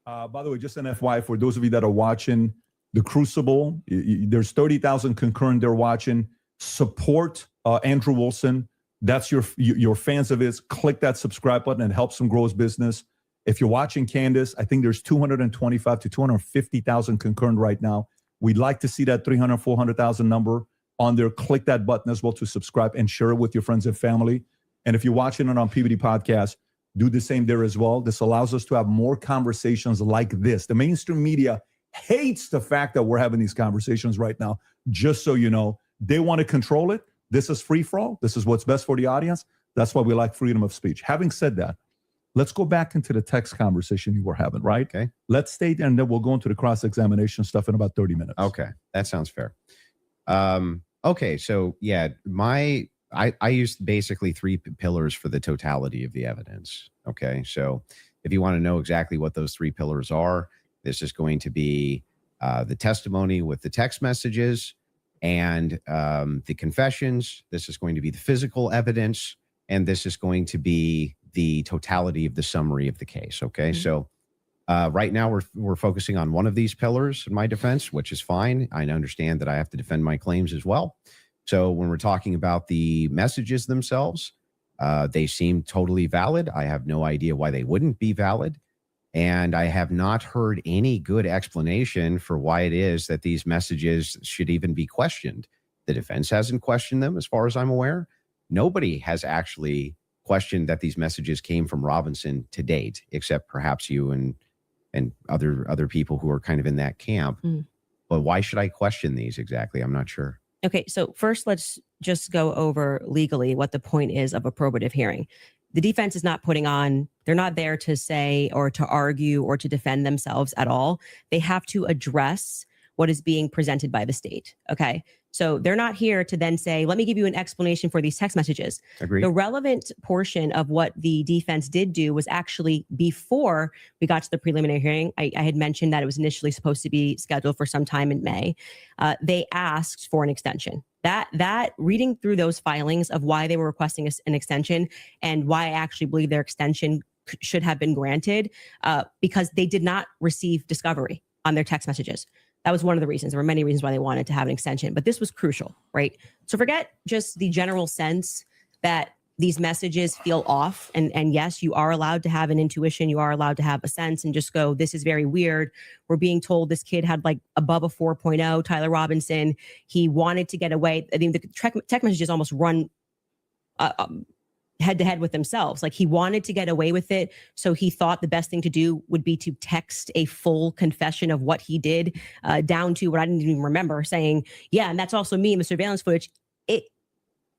By the way, just an FYI for those of you that are watching The Crucible, there's 30,000 concurrent there watching. Support Andrew Wilson. That's your fans of his. Click that subscribe button and helps him grow his business. If you're watching Candace, I think there's 225 to 250,000 concurrent right now. We'd like to see that 300, 400,000 number on there. Click that button as well to subscribe and share it with your friends and family. And if you're watching it on PBD Podcast, do the same there as well. This allows us to have more conversations like this. The mainstream media hates the fact that we're having these conversations right now. Just so you know, they want to control it. This is free for all. This is what's best for the audience. That's why we like freedom of speech. Having said that, let's go back into the text conversation you were having, right? Okay. Let's stay there, and then we'll go into the cross-examination stuff in about 30 minutes. Okay. That sounds fair. Okay. So, yeah, I used basically 3 pillars for the totality of the evidence. Okay. So if you want to know exactly what those 3 pillars are, this is going to be the testimony with the text messages and the confessions. This is going to be the physical evidence, and this is going to be the totality of the summary of the case. Okay, so right now we're focusing on one of these pillars in my defense, which is fine. I understand that I have to defend my claims as well. So when we're talking about the messages themselves, they seem totally valid. I have no idea why they wouldn't be valid. And I have not heard any good explanation for why it is that these messages should even be questioned. The defense hasn't questioned them, as far as I'm aware. Nobody has actually questioned that these messages came from Robinson to date, except perhaps you and other people who are kind of in that camp. But why should I question these exactly? I'm not sure. Okay, so first let's just go over legally what the point is of a probative hearing. The defense is not they're not there to say or to argue or to defend themselves at all. They have to address what is being presented by the state. Okay, so they're not here to then say, let me give you an explanation for these text messages. Agreed. The relevant portion of what the defense did do was actually before we got to the preliminary hearing. I had mentioned that it was initially supposed to be scheduled for some time in May. They asked for an extension. That reading through those filings of why they were requesting an extension and why I actually believe their extension should have been granted, because they did not receive discovery on their text messages. That was one of the reasons. There were many reasons why they wanted to have an extension, but this was crucial, right? So forget just the general sense that these messages feel off. And yes, you are allowed to have an intuition. You are allowed to have a sense and just go, this is very weird. We're being told this kid had like above a 4.0, Tyler Robinson. He wanted to get away. I mean, the text messages almost run head to head with themselves. Like he wanted to get away with it. So he thought the best thing to do would be to text a full confession of what he did, down to what I didn't even remember, saying, yeah, and that's also me in the surveillance footage.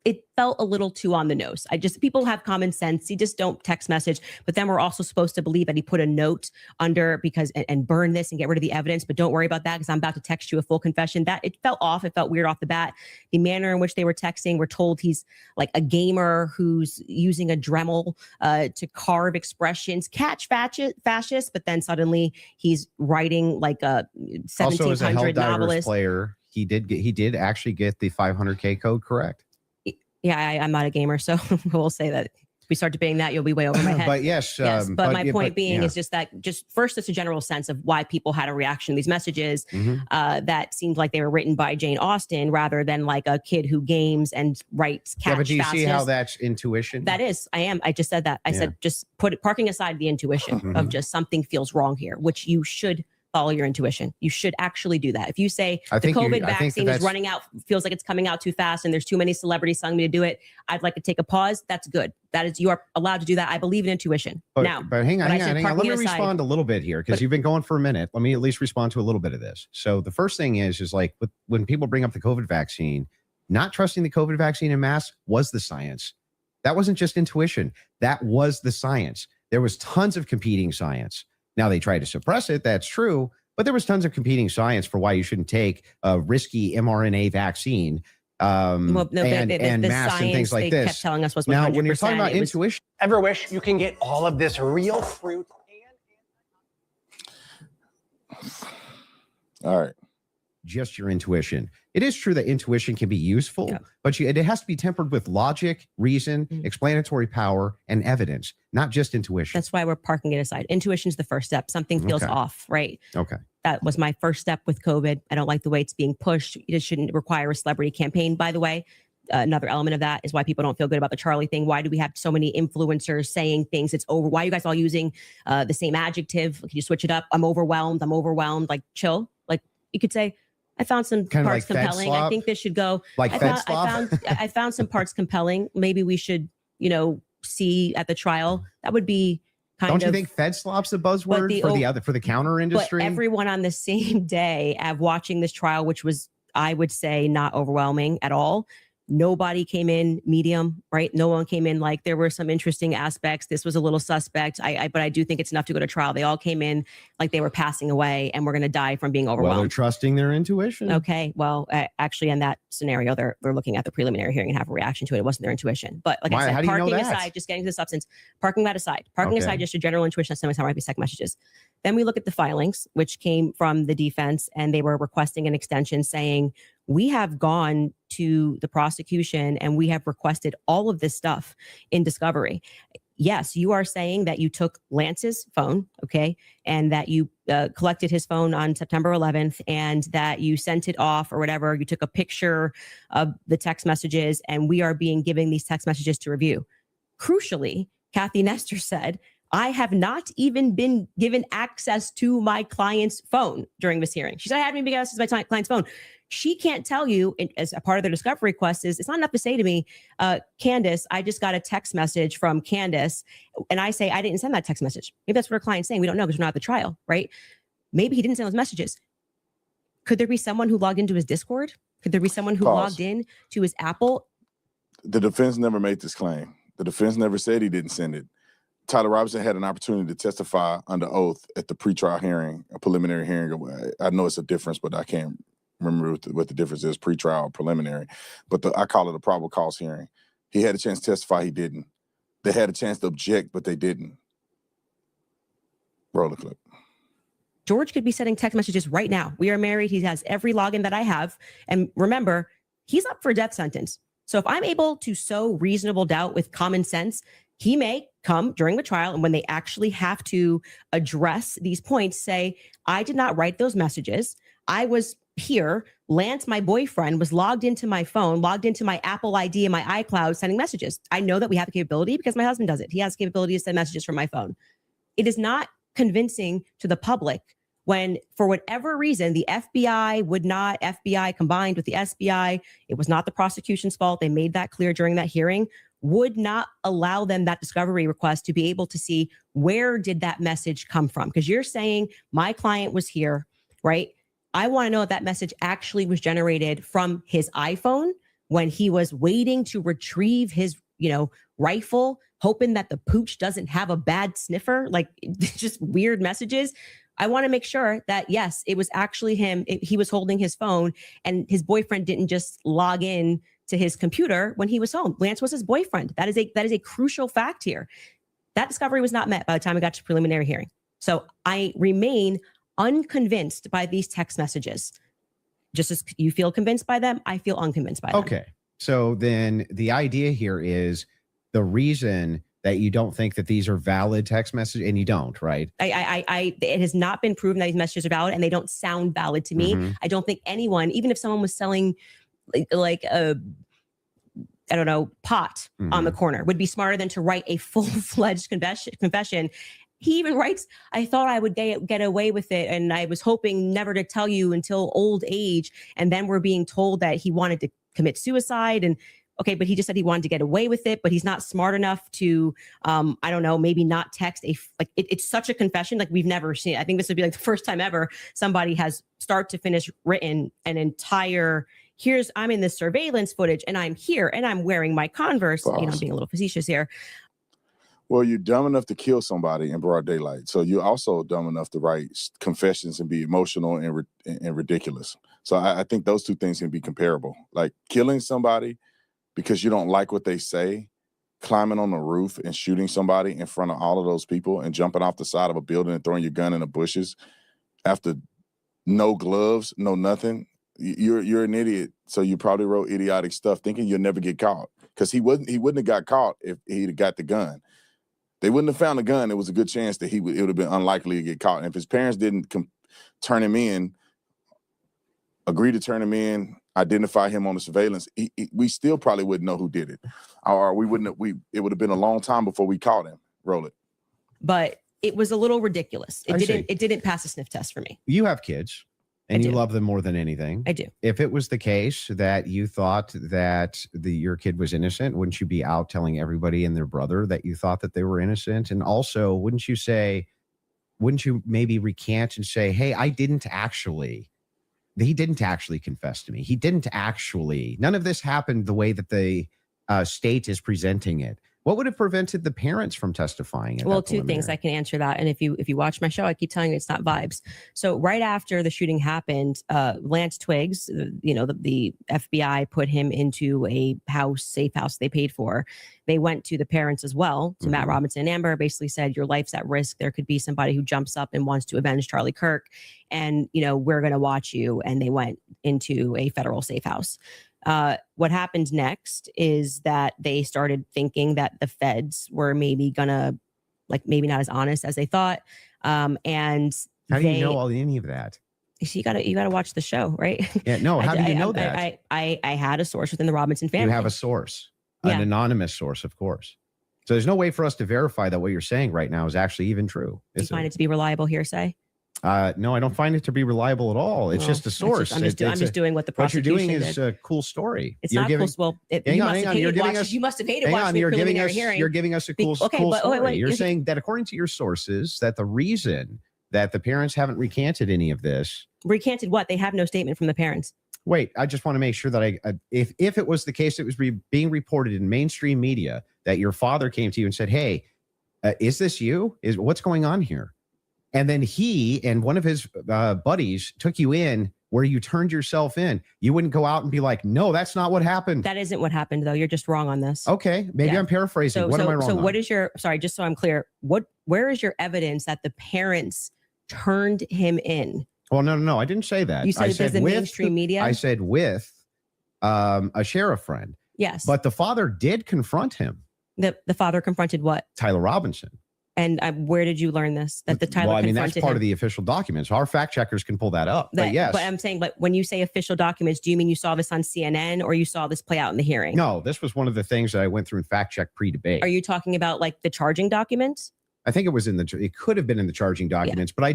It felt a little too on the nose. People have common sense. You just don't text message. But then we're also supposed to believe that he put a note under and burn this and get rid of the evidence. But don't worry about that because I'm about to text you a full confession. That it felt off. It felt weird off the bat. The manner in which they were texting, we're told he's like a gamer who's using a Dremel to carve expressions, catch fascist. But then suddenly he's writing like a 1700 also, as a Helldivers novelist player, he did actually get the 500K code correct. Yeah, I'm not a gamer, so we'll say that if we start debating that, you'll be way over my head. But yes, but my point being is just that, first, it's a general sense of why people had a reaction to these messages that seemed like they were written by Jane Austen rather than like a kid who games and writes catch. Yeah, but do you see how that's intuition? That is, I just said that. I said just parking aside the intuition of just something feels wrong here, which you should follow your intuition. You should actually do that. If you say the COVID vaccine is running out, feels like it's coming out too fast and there's too many celebrities telling me to do it, I'd like to take a pause. That's good. That is, you are allowed to do that. I believe in intuition. But hang on. Let me respond a little bit here because you've been going for a minute. Let me at least respond to a little bit of this. So the first thing is like when people bring up the COVID vaccine, not trusting the COVID vaccine en masse was the science. That wasn't just intuition. That was the science. There was tons of competing science. Now they tried to suppress it. That's true. But there was tons of competing science for why you shouldn't take a risky mRNA vaccine and masks and things like this. Kept telling us was 100%. Now, when you're talking about intuition, ever wish you can get all of this real fruit all right. Just your intuition. It is true that intuition can be useful, but it has to be tempered with logic, reason, explanatory power, and evidence, not just intuition. That's why we're parking it aside. Intuition is the first step. Something feels off, right? Okay. That was my first step with COVID. I don't like the way it's being pushed. It shouldn't require a celebrity campaign, by the way. Another element of that is why people don't feel good about the Charlie thing. Why do we have so many influencers saying things? It's over. Why are you guys all using the same adjective? Can you switch it up? I'm overwhelmed. Like, chill. Like, you could say, I found some kind parts compelling. I think this should go. I found some parts compelling. Maybe we should, see at the trial. That would be Don't you think Fed slop's a buzzword for the counter industry? But everyone on the same day of watching this trial, which was, I would say, not overwhelming at all. Nobody came in medium, right? No one came in like there were some interesting aspects. This was a little suspect. But I do think it's enough to go to trial. They all came in like they were passing away and we're going to die from being overwhelmed. Well, they're trusting their intuition. Okay. Well, actually, in that scenario, they're looking at the preliminary hearing and have a reaction to it. It wasn't their intuition. But like I said, parking aside, just getting to the substance, parking that aside, aside just your general intuition. That's sometimes might be second messages. Then we look at the filings, which came from the defense, and they were requesting an extension saying, we have gone to the prosecution and we have requested all of this stuff in discovery. Yes, you are saying that you took Lance's phone, okay, and that you collected his phone on September 11th and that you sent it off or whatever. You took a picture of the text messages, and we are being given these text messages to review. Crucially, Kathy Nestor said, I have not even been given access to my client's phone during this hearing. She said, I haven't even given access to my client's phone. She can't tell you, as a part of the discovery request, is it's not enough to say to me, Candace, I just got a text message from Candace. And I say, I didn't send that text message. Maybe that's what her client's saying. We don't know because we're not at the trial, right? Maybe he didn't send those messages. Could there be someone who logged into his Discord? Could there be someone who logged in to his Apple? The defense never made this claim. The defense never said he didn't send it. Tyler Robinson had an opportunity to testify under oath at the pretrial hearing, a preliminary hearing. I know it's a difference, but I can't remember what the difference is, pretrial or preliminary. But I call it a probable cause hearing. He had a chance to testify, he didn't. They had a chance to object, but they didn't. Roll the clip. George could be sending text messages right now. We are married. He has every login that I have. And remember, he's up for a death sentence. So if I'm able to sow reasonable doubt with common sense, he may come during the trial, and when they actually have to address these points, say, I did not write those messages. I was here. Lance, my boyfriend, was logged into my phone, logged into my Apple ID and my iCloud, sending messages. I know that we have the capability because my husband does it. He has the capability to send messages from my phone. It is not convincing to the public when, for whatever reason, the FBI combined with the SBI, it was not the prosecution's fault. They made that clear during that hearing, would not allow them that discovery request to be able to see where did that message come from. Because you're saying my client was here, right? I want to know if that message actually was generated from his iPhone when he was waiting to retrieve his, rifle, hoping that the pooch doesn't have a bad sniffer, like just weird messages. I want to make sure that, yes, it was actually him. He was holding his phone and his boyfriend didn't just log in to his computer when he was home. Lance was his boyfriend. That is a crucial fact here. That discovery was not met by the time we got to preliminary hearing. So I remain unconvinced by these text messages. Just as you feel convinced by them, I feel unconvinced by them. Okay. So then the idea here is the reason that you don't think that these are valid text messages, and you don't, right? It has not been proven that these messages are valid, and they don't sound valid to me. I don't think anyone, even if someone was selling like a, I don't know, pot on the corner, would be smarter than to write a full-fledged confession. He even writes, I thought I would get away with it, and I was hoping never to tell you until old age. And then we're being told that he wanted to commit suicide. And okay, but he just said he wanted to get away with it, but he's not smart enough to, I don't know, maybe not text it's such a confession like we've never seen. I think this would be like the first time ever somebody has start to finish written an entire, I'm in this surveillance footage and I'm here and I'm wearing my Converse. Awesome. I'm being a little facetious here. Well, you're dumb enough to kill somebody in broad daylight. So you're also dumb enough to write confessions and be emotional and ridiculous. So I think those two things can be comparable. Like killing somebody because you don't like what they say, climbing on the roof and shooting somebody in front of all of those people and jumping off the side of a building and throwing your gun in the bushes after no gloves, no nothing. You're an idiot. So you probably wrote idiotic stuff thinking you'll never get caught, because he wouldn't have got caught if he'd got the gun. They wouldn't have found the gun. It was a good chance that it would have been unlikely to get caught. And if his parents didn't turn him in, agree to turn him in, identify him on the surveillance, we still probably wouldn't know who did it. Or it would have been a long time before we caught him. Roll it. But it was a little ridiculous. It didn't pass a sniff test for me. You have kids and you love them more than anything. I do. If it was the case that you thought that your kid was innocent, wouldn't you be out telling everybody and their brother that you thought that they were innocent? And also, wouldn't you maybe recant and say, hey, he didn't actually confess to me. None of this happened the way that the state is presenting it. What would have prevented the parents from testifying? Well, two things. I can answer that. And if you watch my show, I keep telling you it's not vibes. So right after the shooting happened, Lance Twiggs, the FBI put him into a safe house they paid for. They went to the parents as well, to Matt Robinson and Amber, basically said, your life's at risk. There could be somebody who jumps up and wants to avenge Charlie Kirk. And, we're going to watch you. And they went into a federal safe house. What happened next is that they started thinking that the feds were maybe gonna, maybe not as honest as they thought. And how do you know any of that? So you gotta watch the show, right? Yeah, no. How do you know that? I had a source within the Robinson family. You have a source, an anonymous source, of course. So there's no way for us to verify that what you're saying right now is actually even true. You find it to be reliable hearsay? No, I don't find it to be reliable at all. It's just a source. I'm just doing what the prosecution What you're doing is did. a cool story. It's not cool. Well, you must have hated watching the preliminary hearing. You're giving us a cool story. Wait, you're saying that according to your sources, that the reason that the parents haven't recanted any of this. Recanted what? They have no statement from the parents. Wait, I just want to make sure that if it was the case, it was being reported in mainstream media that your father came to you and said, hey, is this you? What's going on here? And then he and one of his buddies took you in where you turned yourself in. You wouldn't go out and be like, no, that's not what happened. That isn't what happened, though. You're just wrong on this. Okay. Maybe I'm paraphrasing. What am I wrong on? What is sorry, just so I'm clear, where is your evidence that the parents turned him in? Well, no. I didn't say that. You said it the mainstream media? I said with a sheriff friend. Yes. But the father did confront him. The father confronted what? Tyler Robinson. And where did you learn this? That the Tyler confronted him? That's part of the official documents. Our fact checkers can pull that up. But yes. But I'm saying, when you say official documents, do you mean you saw this on CNN or you saw this play out in the hearing? No, this was one of the things that I went through and fact check pre-debate. Are you talking about the charging documents? I think it could have been in the charging documents, but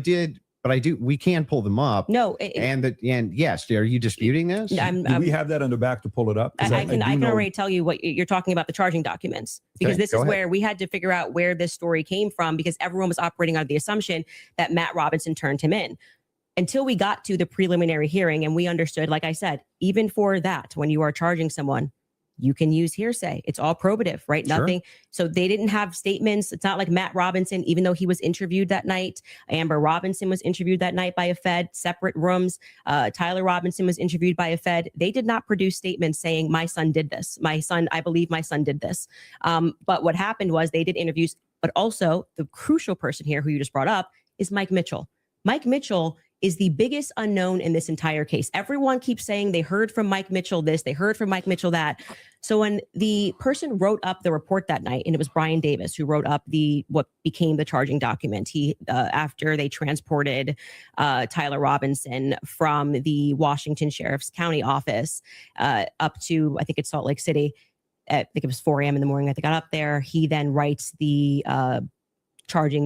we can pull them up. No. And yes, are you disputing this? Do we have that on the back to pull it up? I can already tell you what you're talking about, the charging documents, because this is where we had to figure out where this story came from, because everyone was operating under the assumption that Matt Robinson turned him in until we got to the preliminary hearing. And we understood, like I said, even for that, when you are charging someone, you can use hearsay. It's all probative, right? Sure. Nothing. So they didn't have statements. It's not like Matt Robinson, even though he was interviewed that night. Amber Robinson was interviewed that night by a Fed, separate rooms. Tyler Robinson was interviewed by a Fed. They did not produce statements saying, my son did this. I believe my son did this. But what happened was they did interviews, but also the crucial person here who you just brought up is Mike Mitchell. Mike Mitchell is the biggest unknown in this entire case. Everyone keeps saying they heard from Mike Mitchell this, they heard from Mike Mitchell that. So when the person wrote up the report that night, and it was Brian Davis who wrote up what became the charging document, he after they transported Tyler Robinson from the Washington Sheriff's County office up to, I think it's Salt Lake City. I think it was 4 a.m. in the morning that they got up there. He then writes the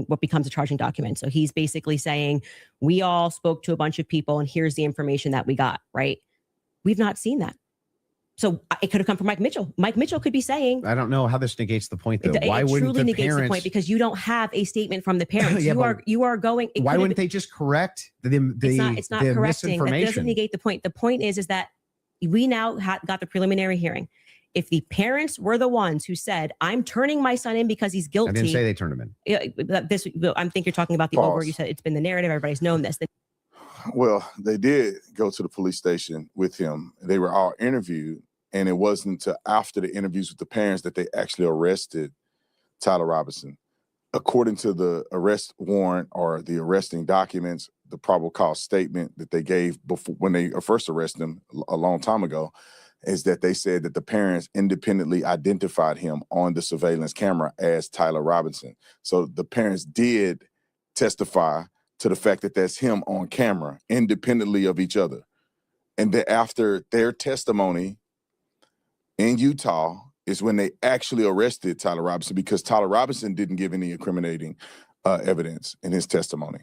what becomes a charging document. So he's basically saying, we all spoke to a bunch of people and here's the information that we got, right? We've not seen that. So it could have come from Mike Mitchell. Mike Mitchell could be saying, I don't know how this negates the point, though. Why wouldn't truly the negates parents... the point, because you don't have a statement from the parents. You are going. Why wouldn't they just correct it's not correcting. That doesn't negate the point. The point is that we now got the preliminary hearing. If the parents were the ones who said, I'm turning my son in because he's guilty. I didn't say they turned him in. I think you're talking about the over. You said it's been the narrative. Everybody's known this. Well, they did go to the police station with him. They were all interviewed. And it wasn't until after the interviews with the parents that they actually arrested Tyler Robinson. According to the arrest warrant or the arresting documents, the probable cause statement that they gave before when they first arrested him a long time ago, is that they said that the parents independently identified him on the surveillance camera as Tyler Robinson. So the parents did testify to the fact that that's him on camera independently of each other. And that after their testimony in Utah is when they actually arrested Tyler Robinson, because Tyler Robinson didn't give any incriminating evidence in his testimony.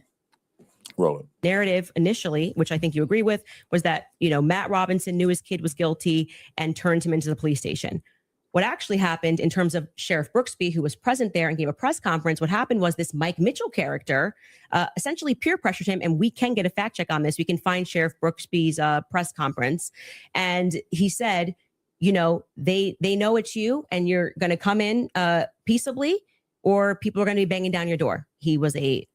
Roll it. Narrative initially, which I think you agree with, was that, Matt Robinson knew his kid was guilty and turned him into the police station. What actually happened in terms of Sheriff Brooksby, who was present there and gave a press conference, what happened was this Mike Mitchell character essentially peer pressured him. And we can get a fact check on this. We can find Sheriff Brooksby's press conference. And he said, you know, they know it's you and you're going to come in peaceably, or people are going to be banging down your door. He was a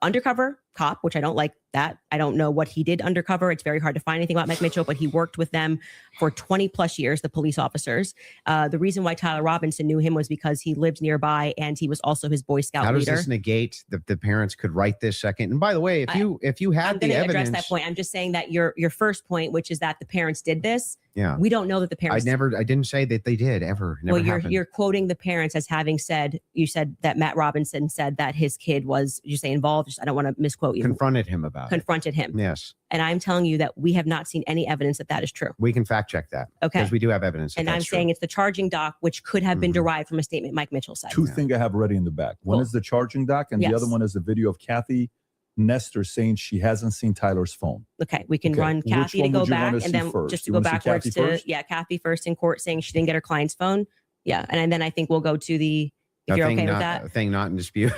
undercover cop, which I don't like that. I don't know what he did undercover. It's very hard to find anything about Mike Mitchell, but he worked with them for 20 plus years, the police officers. The reason why Tyler Robinson knew him was because he lived nearby and he was also his Boy Scout leader. How does this negate the parents could write this second? And by the way, if you had the evidence, address that point. I'm just saying that your first point, which is that the parents did this. Yeah, we don't know that the parents. I didn't say that they did ever. Never well, happened. You're quoting the parents as having said. You said that Matt Robinson said that his kid was. You say involved. I don't want to misquote you. Confronted him about. Confronted him. Yes. And I'm telling you that we have not seen any evidence that that is true. We can fact check that. Okay. Because we do have evidence. And I'm saying it's the charging doc, which could have been derived from a statement Mike Mitchell said. Two things I have ready in the back. One is the charging doc, and the other one is the video of Kathy Nestor saying she hasn't seen Tyler's phone. Okay, we can run Kathy to go back, and then just to go backwards to Kathy first in court saying she didn't get her client's phone. Yeah, and then I think we'll go to the. If you're okay with that, thing not in dispute.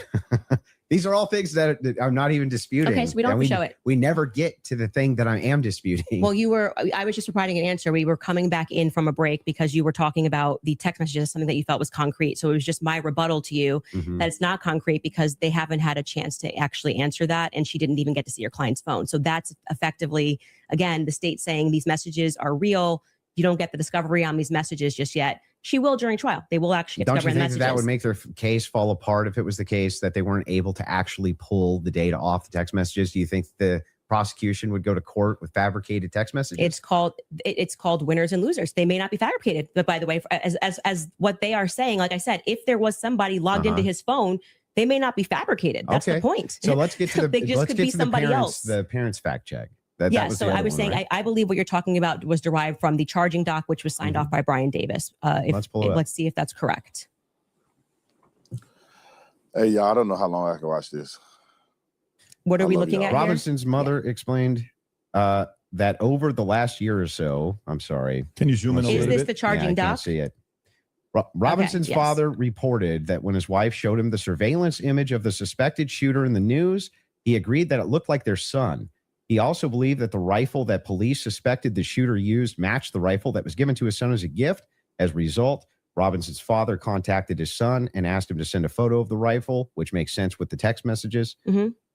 These are all things that I'm not even disputing. Okay, so we don't have to show it. We never get to the thing that I am disputing. Well, I was just providing an answer. We were coming back in from a break because you were talking about the text messages, something that you felt was concrete. So it was just my rebuttal to you that it's not concrete because they haven't had a chance to actually answer that. And she didn't even get to see your client's phone. So that's effectively, again, the state saying these messages are real. You don't get the discovery on these messages just yet. She will during trial. They will actually get discovery on the messages. Don't you think that would make their case fall apart if it was the case that they weren't able to actually pull the data off the text messages? Do you think the prosecution would go to court with fabricated text messages? It's called winners and losers. They may not be fabricated, but by the way, as what they are saying, like I said, if there was somebody logged into his phone, they may not be fabricated. That's the point. So let's get to the they just could be somebody else. The parents fact check. So I was saying, right? I believe what you're talking about was derived from the charging doc, which was signed off by Brian Davis. Let's see if that's correct. Hey, y'all, I don't know how long I can watch this. What are we looking at here? Robinson's mother explained that over the last year or so, I'm sorry. Can you zoom in a little bit? Is this the charging doc? I can't see it. Robinson's father reported that when his wife showed him the surveillance image of the suspected shooter in the news, he agreed that it looked like their son. He also believed that the rifle that police suspected the shooter used matched the rifle that was given to his son as a gift. As a result, Robinson's father contacted his son and asked him to send a photo of the rifle, which makes sense with the text messages.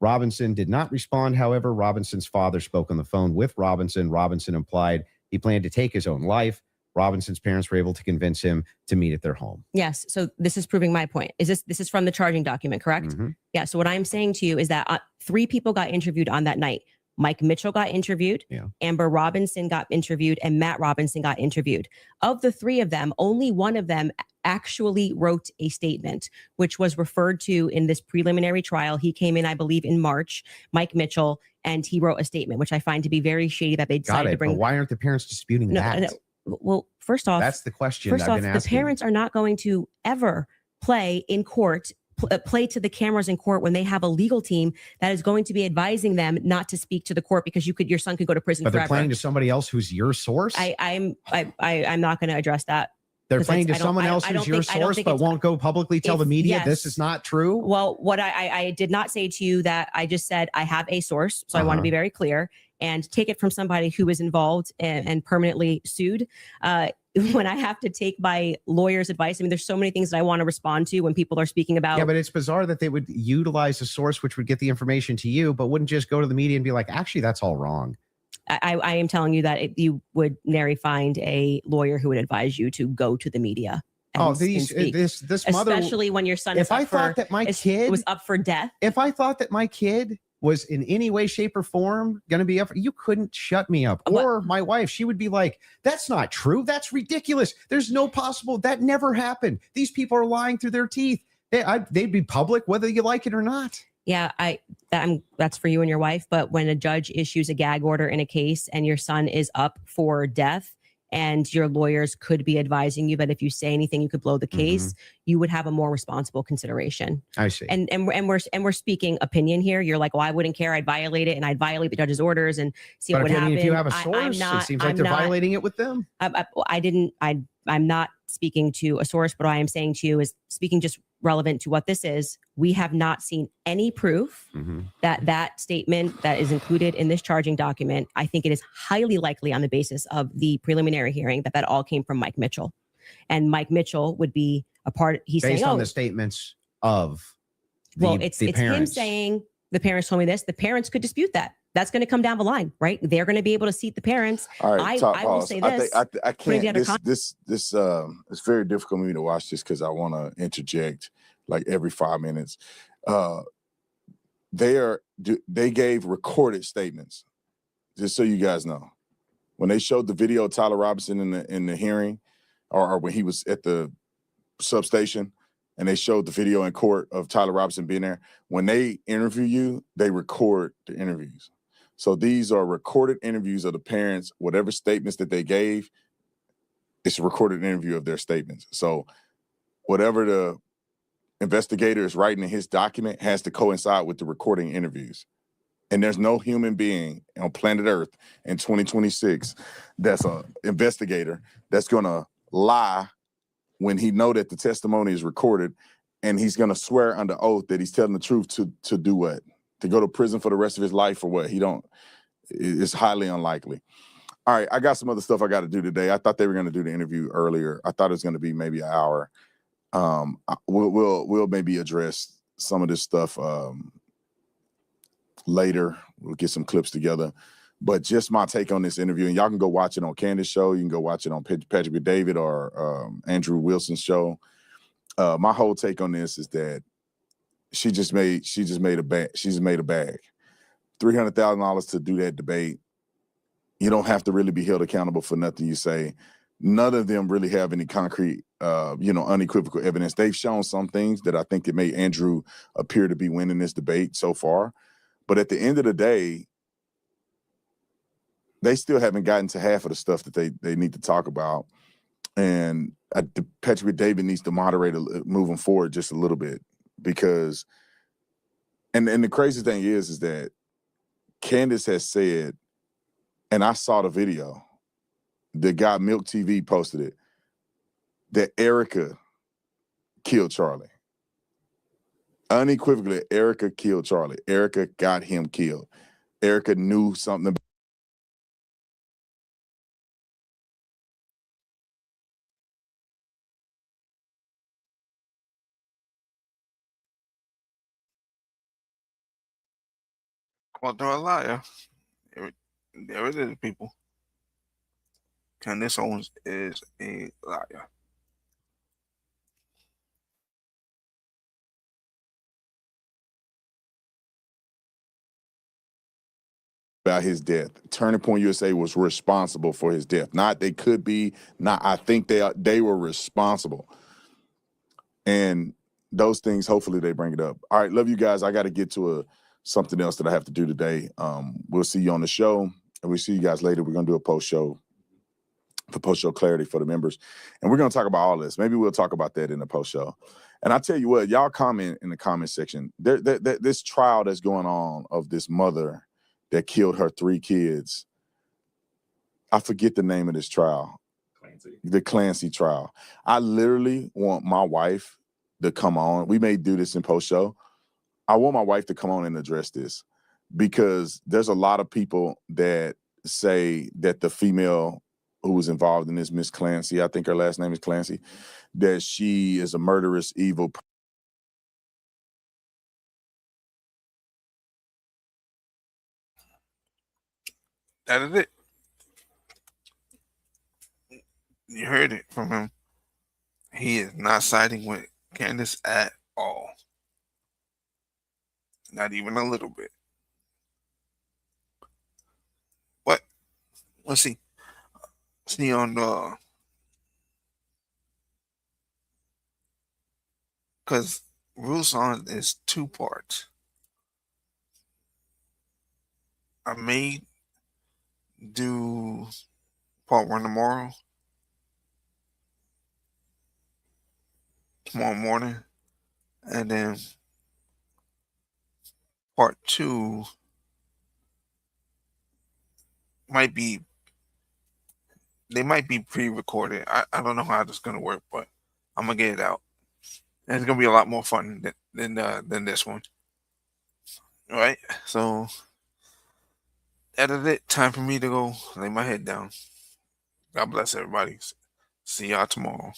Robinson did not respond. However, Robinson's father spoke on the phone with Robinson. Robinson implied he planned to take his own life. Robinson's parents were able to convince him to meet at their home. Yes. So this is proving my point. This is from the charging document, correct? Yeah. So what I'm saying to you is that 3 people got interviewed on that night. Mike Mitchell got interviewed, Amber Robinson got interviewed, and Matt Robinson got interviewed. Of the 3 of them, only one of them actually wrote a statement, which was referred to in this preliminary trial. He came in, I believe, in March, Mike Mitchell, and he wrote a statement, which I find to be very shady that they decided to bring. But why aren't the parents disputing that? No. Well, first off, that's the question. First off, the parents are not going to ever play in court. Play to the cameras in court when they have a legal team that is going to be advising them not to speak to the court because your son could go to prison forever. But they're playing to somebody else who's your source. I'm not going to address that. They're playing to someone else who's your source, but won't go publicly tell the media this is not true. Well, what I did not say to you that I just said I have a source, so I want to be very clear and take it from somebody who is involved and permanently sued. When I have to take my lawyer's advice, I mean, there's so many things that I want to respond to when people are speaking about. Yeah, but it's bizarre that they would utilize a source which would get the information to you, but wouldn't just go to the media and be like, actually, that's all wrong. I am telling you that you would nary find a lawyer who would advise you to go to the media. This mother, especially when your son was up for death. If I thought that my kid was in any way, shape, or form going to be up, you couldn't shut me up. Or my wife, she would be like, that's not true. That's ridiculous. There's no possible. That never happened. These people are lying through their teeth. They'd be public, whether you like it or not. Yeah, that's for you and your wife. But when a judge issues a gag order in a case and your son is up for death, and your lawyers could be advising you that if you say anything, you could blow the case, you would have a more responsible consideration. I see. And we're speaking opinion here. You're like, well, I wouldn't care. I'd violate it, and I'd violate the judge's orders and see what would happen. If you have a source, it seems like they're violating it with them. I I'm not speaking to a source, but what I am saying to you is speaking just relevant to what this is. We have not seen any proof that that statement that is included in this charging document, I think it is highly likely on the basis of the preliminary hearing that all came from Mike Mitchell. And Mike Mitchell would be a part. He's based saying, on the statements of it's him saying the parents told me this. The parents could dispute that. That's going to come down the line, right? They're going to be able to seat the parents. All right, I will say this. I can't. This it's very difficult for me to watch this because I want to interject like every 5 minutes. They gave recorded statements, just so you guys know. When they showed the video of Tyler Robinson in the hearing, or when he was at the substation, and they showed the video in court of Tyler Robinson being there. When they interview you, they record the interviews. So these are recorded interviews of the parents, whatever statements that they gave, it's a recorded interview of their statements. So whatever the investigator is writing in his document has to coincide with the recording interviews. And there's no human being on planet Earth in 2026 that's an investigator that's going to lie when he know that the testimony is recorded, and he's going to swear under oath that he's telling the truth to do what? To go to prison for the rest of his life or what? It's highly unlikely. All right, I got some other stuff I got to do today. I thought they were going to do the interview earlier. I thought it was going to be maybe an hour. We'll maybe address some of this stuff later. We'll get some clips together. But just my take on this interview, and y'all can go watch it on Candace show. You can go watch it on Patrick David or Andrew Wilson's show. My whole take on this is that she just made a bag. She's made a bag. $300,000 to do that debate. You don't have to really be held accountable for nothing you say. None of them really have any concrete, unequivocal evidence. They've shown some things that I think that made Andrew appear to be winning this debate so far. But at the end of the day, they still haven't gotten to half of the stuff that they need to talk about. And Patrick David needs to moderate moving forward just a little bit, because and the crazy thing is that Candace has said, and I saw the video, the guy Milk TV posted it, that Erica killed Charlie. Unequivocally, Erica killed Charlie. Erica got him killed. Erica knew something about Well, they're a liar. There it is, people. Candace Owens is a liar. his death. Turning Point USA was responsible for his death. Not they could be, not I think they were responsible. And those things, hopefully they bring it up. All right, love you guys. I got to get to something else that I have to do today. We'll see you on the show, and we'll see you guys later. We're going to do a post-show clarity for the members. And we're going to talk about all this. Maybe we'll talk about that in the post-show. And I tell you what, y'all comment in the comment section. This trial that's going on of this mother that killed her 3 kids. I forget the name of this trial. The Clancy trial. I literally want my wife to come on. We may do this in post-show. I want my wife to come on and address this, because there's a lot of people that say that the female who was involved in this, Miss Clancy, I think her last name is Clancy, that she is a murderous, evil person. That is it. You heard it from him. He is not siding with Candace at all. Not even a little bit. What? Let's see. See on the, because Rules On is 2 parts. I may do part 1 tomorrow morning, and then part 2 might be they might be pre-recorded. I don't know how this is gonna work, but I'm gonna get it out. And it's gonna be a lot more fun than this one. All right, so that is it. Time for me to go lay my head down. God bless everybody. See y'all tomorrow.